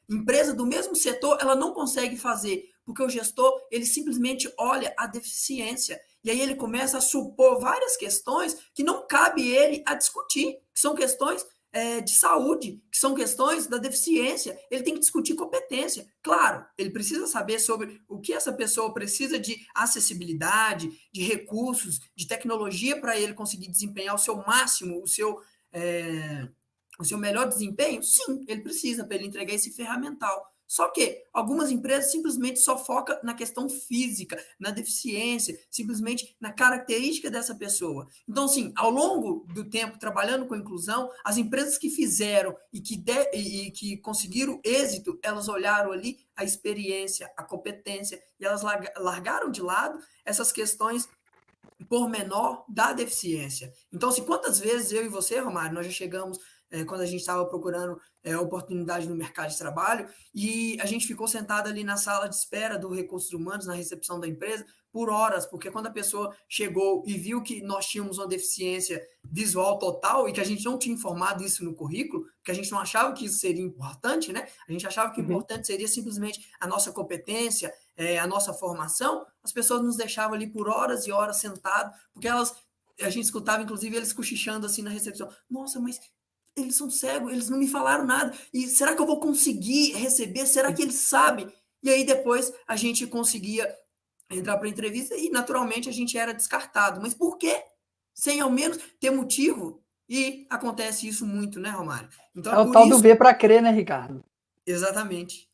empresa do mesmo setor, ela não consegue fazer? Porque o gestor, ele simplesmente olha a deficiência. E aí ele começa a supor várias questões que não cabe ele a discutir, que são questões de saúde, que são questões da deficiência. Ele tem que discutir competência. Claro, ele precisa saber sobre o que essa pessoa precisa de acessibilidade, de recursos, de tecnologia para ele conseguir desempenhar o seu máximo, o seu melhor desempenho. Sim, ele precisa para ele entregar esse ferramental. Só que algumas empresas simplesmente só focam na questão física, na deficiência, simplesmente na característica dessa pessoa. Então, assim, ao longo do tempo trabalhando com inclusão, as empresas que fizeram e que conseguiram êxito, elas olharam ali a experiência, a competência, e elas largaram de lado essas questões pormenor da deficiência. Então, assim, quantas vezes eu e você, Romário, nós já chegamos quando a gente estava procurando oportunidade no mercado de trabalho, e a gente ficou sentado ali na sala de espera do Recursos Humanos, na recepção da empresa, por horas, porque quando a pessoa chegou e viu que nós tínhamos uma deficiência visual total e que a gente não tinha informado isso no currículo, que a gente não achava que isso seria importante, né? A gente achava que o importante seria simplesmente a nossa competência, a nossa formação. As pessoas nos deixavam ali por horas e horas sentados, porque a gente escutava, inclusive, eles cochichando assim na recepção. Nossa, mas eles são cegos, eles não me falaram nada. E será que eu vou conseguir receber? Será que eles sabem? E aí depois a gente conseguia entrar para a entrevista e naturalmente a gente era descartado. Mas por quê? Sem ao menos ter motivo. E acontece isso muito, né, Romário? Então, é o tal do ver para crer, né, Ricardo? Exatamente.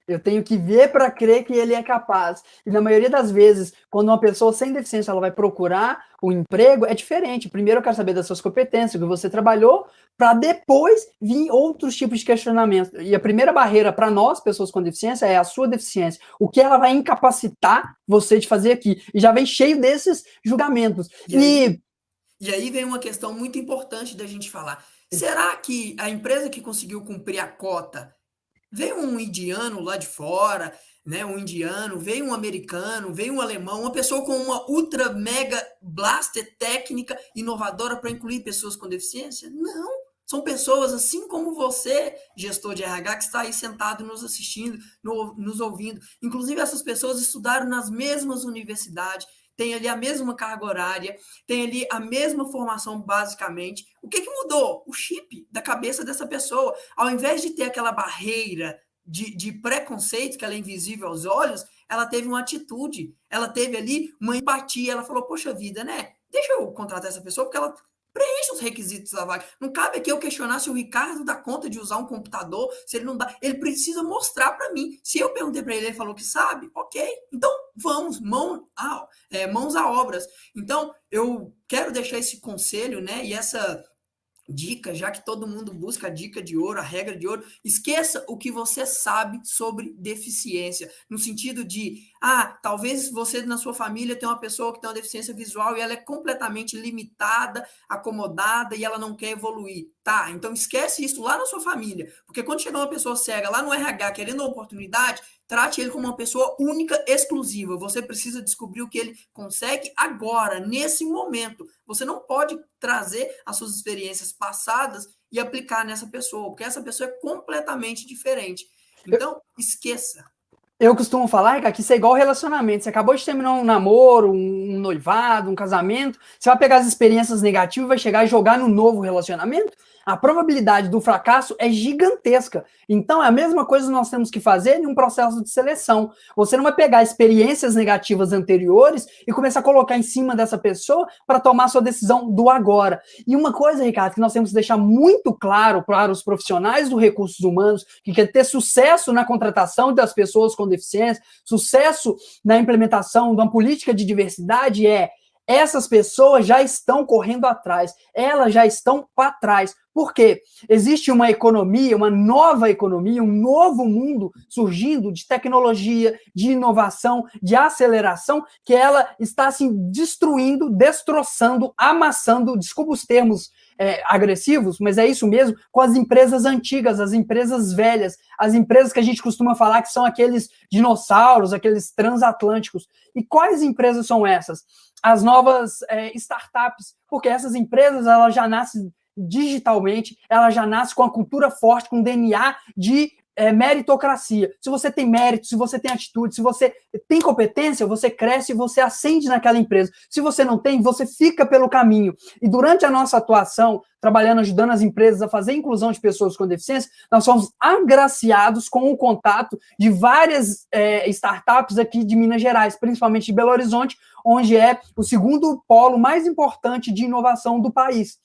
Eu tenho que ver para crer que ele é capaz. E na maioria das vezes, quando uma pessoa sem deficiência ela vai procurar um emprego, é diferente. Primeiro eu quero saber das suas competências, o que você trabalhou, para depois vir outros tipos de questionamento. E a primeira barreira para nós, pessoas com deficiência, é a sua deficiência. O que ela vai incapacitar você de fazer aqui. E já vem cheio desses julgamentos. E aí vem uma questão muito importante da gente falar. Será que a empresa que conseguiu cumprir a cota veio um indiano lá de fora, né? Um indiano, veio um americano, veio um alemão, uma pessoa com uma ultra mega blaster técnica inovadora para incluir pessoas com deficiência? Não. São pessoas assim como você, gestor de RH, que está aí sentado nos assistindo, nos ouvindo. Inclusive, essas pessoas estudaram nas mesmas universidades, tem ali a mesma carga horária, tem ali a mesma formação basicamente. O que mudou? O chip da cabeça dessa pessoa. Ao invés de ter aquela barreira de preconceito, que ela é invisível aos olhos, ela teve uma atitude, ela teve ali uma empatia, ela falou, poxa vida, né? Deixa eu contratar essa pessoa, porque ela preenche os requisitos da vaga. Não cabe aqui eu questionar se o Ricardo dá conta de usar um computador, se ele não dá. Ele precisa mostrar para mim. Se eu perguntei para ele, ele falou que sabe, ok. Então, vamos, mãos a obras. Então, eu quero deixar esse conselho, né, e essa dica, já que todo mundo busca a dica de ouro, a regra de ouro, esqueça o que você sabe sobre deficiência, no sentido de, talvez você na sua família tem uma pessoa que tem uma deficiência visual e ela é completamente limitada, acomodada e ela não quer evoluir. Tá, então esquece isso lá na sua família, porque quando chegar uma pessoa cega lá no RH querendo uma oportunidade, trate ele como uma pessoa única, exclusiva. Você precisa descobrir o que ele consegue agora, nesse momento. Você não pode trazer as suas experiências passadas e aplicar nessa pessoa, porque essa pessoa é completamente diferente. Então, esqueça. Eu costumo falar, Ricardo, que isso é igual relacionamento. Você acabou de terminar um namoro, um noivado, um casamento, você vai pegar as experiências negativas e vai chegar e jogar no novo relacionamento? A probabilidade do fracasso é gigantesca. Então, é a mesma coisa que nós temos que fazer em um processo de seleção. Você não vai pegar experiências negativas anteriores e começar a colocar em cima dessa pessoa para tomar sua decisão do agora. E uma coisa, Ricardo, que nós temos que deixar muito claro para os profissionais do recursos humanos, que quer ter sucesso na contratação das pessoas com deficiência, sucesso na implementação de uma política de diversidade essas pessoas já estão correndo atrás, elas já estão para trás. Por quê? Existe uma economia, uma nova economia, um novo mundo surgindo de tecnologia, de inovação, de aceleração, que ela está assim destruindo, destroçando, amassando, desculpa os termos agressivos, mas é isso mesmo, com as empresas antigas, as empresas velhas, as empresas que a gente costuma falar que são aqueles dinossauros, aqueles transatlânticos. E quais empresas são essas? As novas startups, porque essas empresas elas já nascem digitalmente, elas já nascem com a cultura forte, com DNA de meritocracia. Se você tem mérito, se você tem atitude, se você tem competência, você cresce e você ascende naquela empresa. Se você não tem, você fica pelo caminho. E durante a nossa atuação, trabalhando, ajudando as empresas a fazer a inclusão de pessoas com deficiência, nós somos agraciados com o contato de várias startups aqui de Minas Gerais, principalmente de Belo Horizonte, onde é o segundo polo mais importante de inovação do país.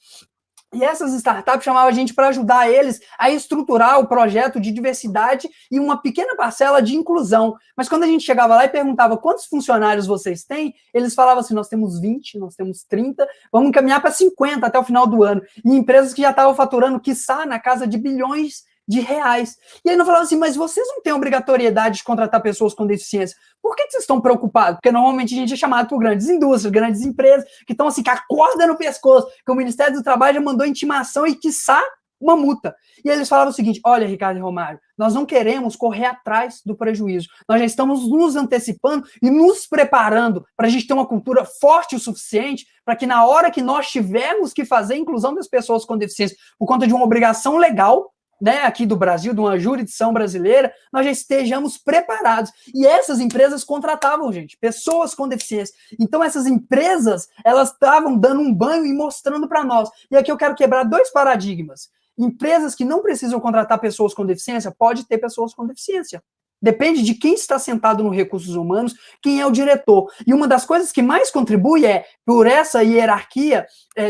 E essas startups chamavam a gente para ajudar eles a estruturar o projeto de diversidade e uma pequena parcela de inclusão. Mas quando a gente chegava lá e perguntava quantos funcionários vocês têm, eles falavam assim, nós temos 20, nós temos 30, vamos caminhar para 50 até o final do ano. E empresas que já estavam faturando, quiçá, na casa de bilhões de reais. E aí não falava assim, mas vocês não têm obrigatoriedade de contratar pessoas com deficiência. Por que vocês estão preocupados? Porque normalmente a gente é chamado por grandes indústrias, grandes empresas, que estão assim, com a corda no pescoço, que o Ministério do Trabalho já mandou intimação e, quiçá, uma multa. E eles falavam o seguinte, olha, Ricardo e Romário, nós não queremos correr atrás do prejuízo. Nós já estamos nos antecipando e nos preparando para a gente ter uma cultura forte o suficiente para que na hora que nós tivermos que fazer a inclusão das pessoas com deficiência por conta de uma obrigação legal, né, aqui do Brasil, de uma jurisdição brasileira, nós já estejamos preparados. E essas empresas contratavam, gente, pessoas com deficiência. Então, essas empresas, elas estavam dando um banho e mostrando para nós. E aqui eu quero quebrar 2 paradigmas. Empresas que não precisam contratar pessoas com deficiência, pode ter pessoas com deficiência. Depende de quem está sentado no recursos humanos, quem é o diretor. E uma das coisas que mais contribui é por essa hierarquia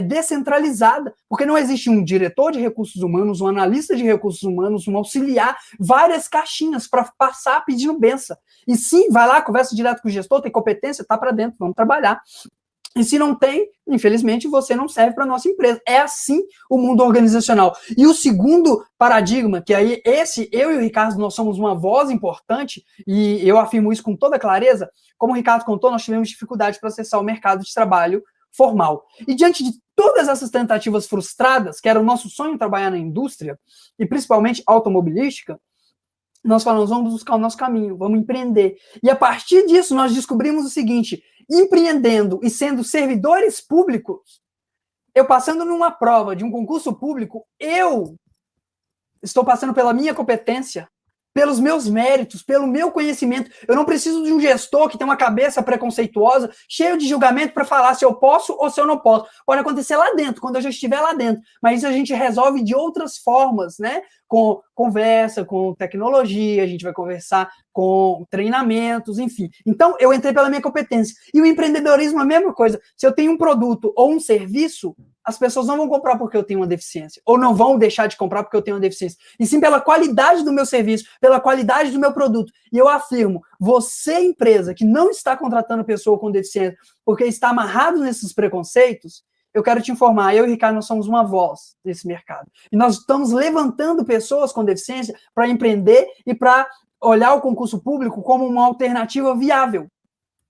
descentralizada, porque não existe um diretor de recursos humanos, um analista de recursos humanos, um auxiliar, várias caixinhas para passar pedindo benção. E sim, vai lá, conversa direto com o gestor, tem competência, tá para dentro, vamos trabalhar. E se não tem, infelizmente, você não serve para a nossa empresa. É assim o mundo organizacional. E o segundo paradigma, que aí eu e o Ricardo, nós somos uma voz importante, e eu afirmo isso com toda clareza, como o Ricardo contou, nós tivemos dificuldade para acessar o mercado de trabalho formal. E diante de todas essas tentativas frustradas, que era o nosso sonho trabalhar na indústria, e principalmente automobilística, nós falamos, vamos buscar o nosso caminho, vamos empreender. E a partir disso, nós descobrimos o seguinte: empreendendo e sendo servidores públicos, eu passando numa prova de um concurso público, eu estou passando pela minha competência, pelos meus méritos, pelo meu conhecimento. Eu não preciso de um gestor que tem uma cabeça preconceituosa, cheio de julgamento para falar se eu posso ou se eu não posso. Pode acontecer lá dentro, quando eu já estiver lá dentro. Mas isso a gente resolve de outras formas, né? Com conversa, com tecnologia, a gente vai conversar com treinamentos, enfim. Então, eu entrei pela minha competência. E o empreendedorismo é a mesma coisa. Se eu tenho um produto ou um serviço, as pessoas não vão comprar porque eu tenho uma deficiência, ou não vão deixar de comprar porque eu tenho uma deficiência, e sim pela qualidade do meu serviço, pela qualidade do meu produto. E eu afirmo, você, empresa, que não está contratando pessoa com deficiência porque está amarrado nesses preconceitos, eu quero te informar, eu e o Ricardo, nós somos uma voz desse mercado. E nós estamos levantando pessoas com deficiência para empreender e para olhar o concurso público como uma alternativa viável.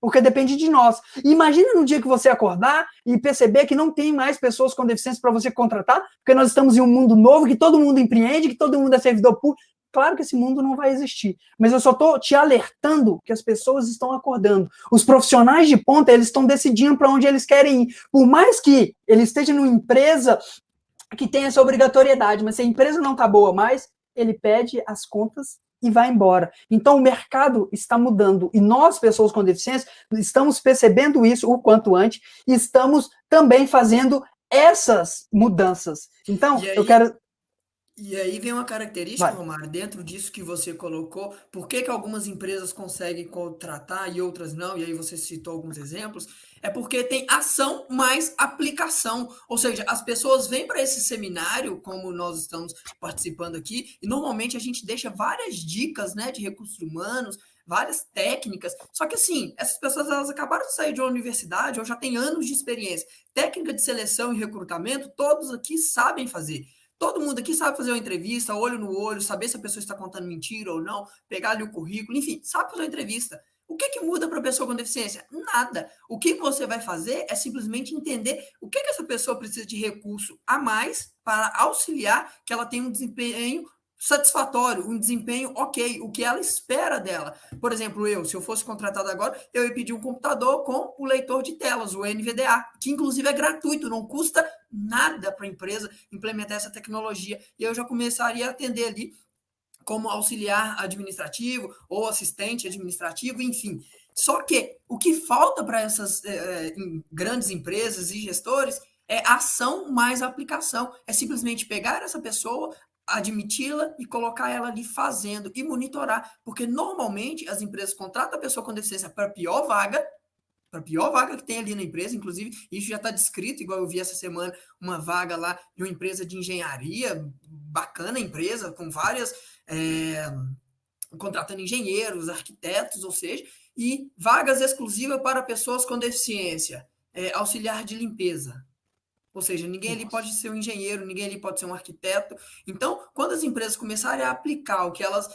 Porque depende de nós. E imagina no dia que você acordar e perceber que não tem mais pessoas com deficiência para você contratar, porque nós estamos em um mundo novo, que todo mundo empreende, que todo mundo é servidor público. Claro que esse mundo não vai existir, mas eu só estou te alertando que as pessoas estão acordando. Os profissionais de ponta, eles estão decidindo para onde eles querem ir. Por mais que ele esteja numa empresa que tem essa obrigatoriedade, mas se a empresa não está boa mais, ele pede as contas e vai embora. Então, o mercado está mudando. E nós, pessoas com deficiência, estamos percebendo isso o quanto antes e estamos também fazendo essas mudanças. Então, eu quero... E aí vem uma característica, Romário, dentro disso que você colocou, por que algumas empresas conseguem contratar e outras não, e aí você citou alguns exemplos, é porque tem ação mais aplicação, ou seja, as pessoas vêm para esse seminário, como nós estamos participando aqui, e normalmente a gente deixa várias dicas, né, de recursos humanos, várias técnicas, só que assim, essas pessoas elas acabaram de sair de uma universidade ou já têm anos de experiência, técnica de seleção e recrutamento, todos aqui sabem fazer. Todo mundo aqui sabe fazer uma entrevista, olho no olho, saber se a pessoa está contando mentira ou não, pegar ali o currículo, enfim, sabe fazer uma entrevista. O que muda para a pessoa com deficiência? Nada. O que você vai fazer é simplesmente entender o que essa pessoa precisa de recurso a mais para auxiliar que ela tenha um desempenho satisfatório, um desempenho ok, o que ela espera dela. Por exemplo, se eu fosse contratado agora, eu ia pedir um computador com o leitor de telas, o NVDA, que inclusive é gratuito, não custa nada para a empresa implementar essa tecnologia. E eu já começaria a atender ali como auxiliar administrativo ou assistente administrativo, enfim. Só que o que falta para essas grandes empresas e gestores é ação mais aplicação. É simplesmente pegar essa pessoa, admiti-la e colocar ela ali fazendo e monitorar, porque normalmente as empresas contratam a pessoa com deficiência para a pior vaga que tem ali na empresa, inclusive isso já está descrito, igual eu vi essa semana, uma vaga lá de uma empresa de engenharia, bacana empresa, com várias, contratando engenheiros, arquitetos, ou seja, e vagas exclusivas para pessoas com deficiência, auxiliar de limpeza. Ou seja, ninguém ali pode ser um engenheiro, ninguém ali pode ser um arquiteto. Então, quando as empresas começarem a aplicar o que elas,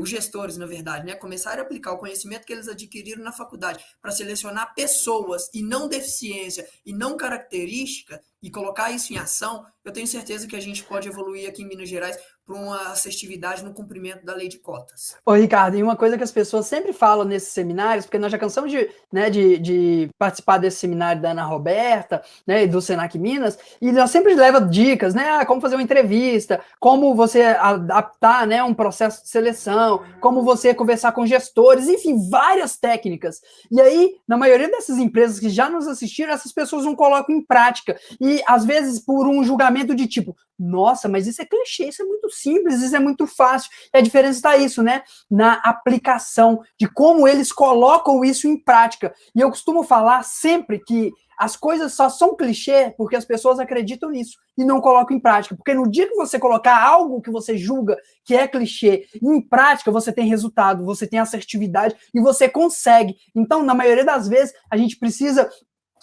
os gestores, na verdade, né, começarem a aplicar o conhecimento que eles adquiriram na faculdade para selecionar pessoas e não deficiência e não característica e colocar isso em ação, eu tenho certeza que a gente pode evoluir aqui em Minas Gerais para uma assertividade no cumprimento da lei de cotas. Ô, Ricardo, e uma coisa que as pessoas sempre falam nesses seminários, porque nós já cansamos de participar desse seminário da Ana Roberta, né, e do Senac Minas, e nós sempre leva dicas, né, como fazer uma entrevista, como você adaptar, né, um processo de seleção, como você conversar com gestores, enfim, várias técnicas. E aí, na maioria dessas empresas que já nos assistiram, essas pessoas não colocam em prática, e às vezes por um julgamento de tipo, nossa, mas isso é clichê, isso é muito simples, isso é muito fácil. E a diferença está isso, né? Na aplicação, de como eles colocam isso em prática. E eu costumo falar sempre que as coisas só são clichê porque as pessoas acreditam nisso e não colocam em prática. Porque no dia que você colocar algo que você julga que é clichê em prática, você tem resultado, você tem assertividade e você consegue. Então, na maioria das vezes, a gente precisa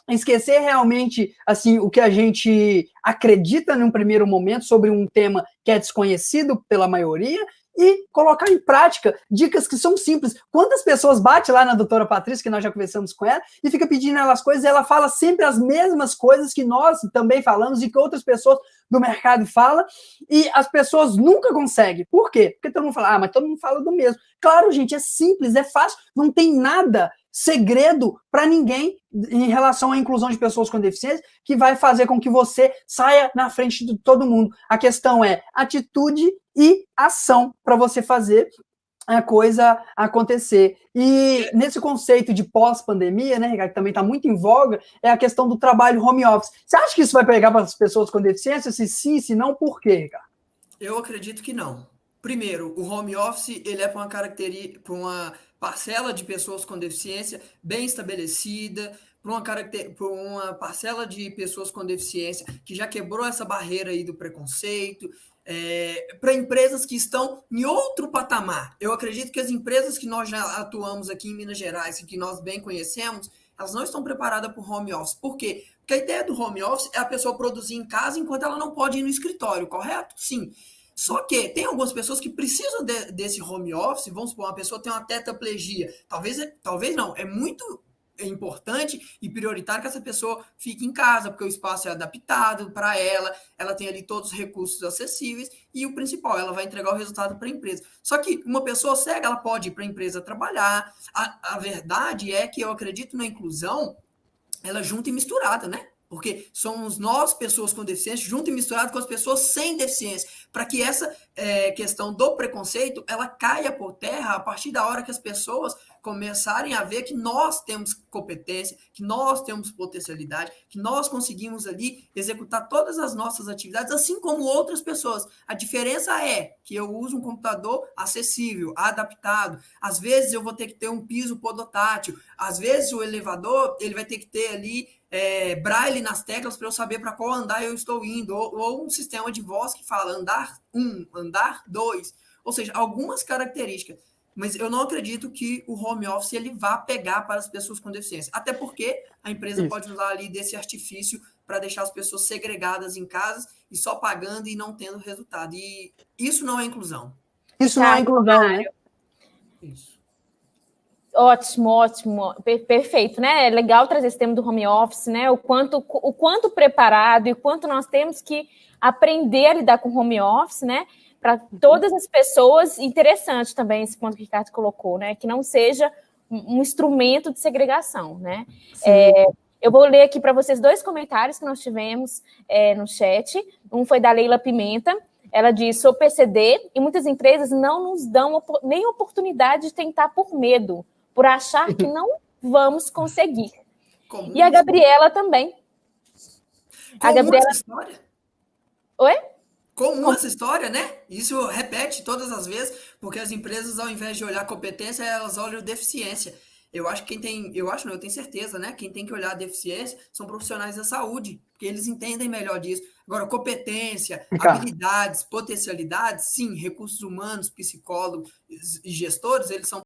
esquecer realmente assim o que a gente acredita num primeiro momento sobre um tema que é desconhecido pela maioria e colocar em prática dicas que são simples. Quantas pessoas bate lá na doutora Patrícia, que nós já conversamos com ela, e fica pedindo elas coisas, e ela fala sempre as mesmas coisas que nós também falamos e que outras pessoas do mercado falam, e as pessoas nunca conseguem. Por quê? Porque todo mundo fala, mas todo mundo fala do mesmo. Claro, gente, é simples, é fácil, não tem nada segredo para ninguém em relação à inclusão de pessoas com deficiência que vai fazer com que você saia na frente de todo mundo. A questão é atitude e ação para você fazer a coisa acontecer. E nesse conceito de pós-pandemia, né, Ricardo, que também está muito em voga, é a questão do trabalho home office. Você acha que isso vai pegar para as pessoas com deficiência? Se sim, se não, por quê, Ricardo? Eu acredito que não. Primeiro, o home office ele é para uma parcela de pessoas com deficiência bem estabelecida, para uma parcela de pessoas com deficiência que já quebrou essa barreira aí do preconceito, para empresas que estão em outro patamar. Eu acredito que as empresas que nós já atuamos aqui em Minas Gerais e que nós bem conhecemos, elas não estão preparadas para o home office. Por quê? Porque a ideia do home office é a pessoa produzir em casa enquanto ela não pode ir no escritório, correto? Sim. Só que tem algumas pessoas que precisam desse home office. Vamos supor, uma pessoa tem uma tetraplegia. Talvez não, é muito importante e prioritário que essa pessoa fique em casa, porque o espaço é adaptado para ela tem ali todos os recursos acessíveis e o principal, ela vai entregar o resultado para a empresa. Só que uma pessoa cega, ela pode ir para a empresa trabalhar. A verdade é que eu acredito na inclusão, ela junta e misturada, né? Porque somos nós, pessoas com deficiência, junto e misturado com as pessoas sem deficiência, para que essa questão do preconceito, ela caia por terra a partir da hora que as pessoas começarem a ver que nós temos competência, que nós temos potencialidade, que nós conseguimos ali executar todas as nossas atividades, assim como outras pessoas. A diferença é que eu uso um computador acessível, adaptado. Às vezes eu vou ter que ter um piso podotátil, às vezes o elevador ele vai ter que ter ali braille nas teclas para eu saber para qual andar eu estou indo, ou um sistema de voz que fala andar 1, andar 2, ou seja, algumas características. Mas eu não acredito que o home office ele vá pegar para as pessoas com deficiência, até porque a empresa pode usar ali desse artifício para deixar as pessoas segregadas em casa e só pagando e não tendo resultado. E isso não é inclusão. Isso não é inclusão, né? Isso. Ótimo, perfeito, né? É legal trazer esse tema do home office, né? O quanto preparado e o quanto nós temos que aprender a lidar com o home office, né? Para todas as pessoas, interessante também esse ponto que o Ricardo colocou, né? Que não seja um instrumento de segregação, né? Eu vou ler aqui para vocês 2 comentários que nós tivemos no chat. Um foi da Leila Pimenta. Ela diz, sou PCD e muitas empresas não nos dão nem oportunidade de tentar por medo, por achar que não vamos conseguir. Comum. E a Gabriela também. A Gabriela... essa história? Oi? Comum essa história, né? Isso repete todas as vezes, porque as empresas, ao invés de olhar competência, elas olham deficiência. Eu acho que eu tenho certeza, né? Quem tem que olhar a deficiência são profissionais da saúde, porque eles entendem melhor disso. Agora, competência, habilidades, potencialidades, sim, recursos humanos, psicólogos e gestores, eles são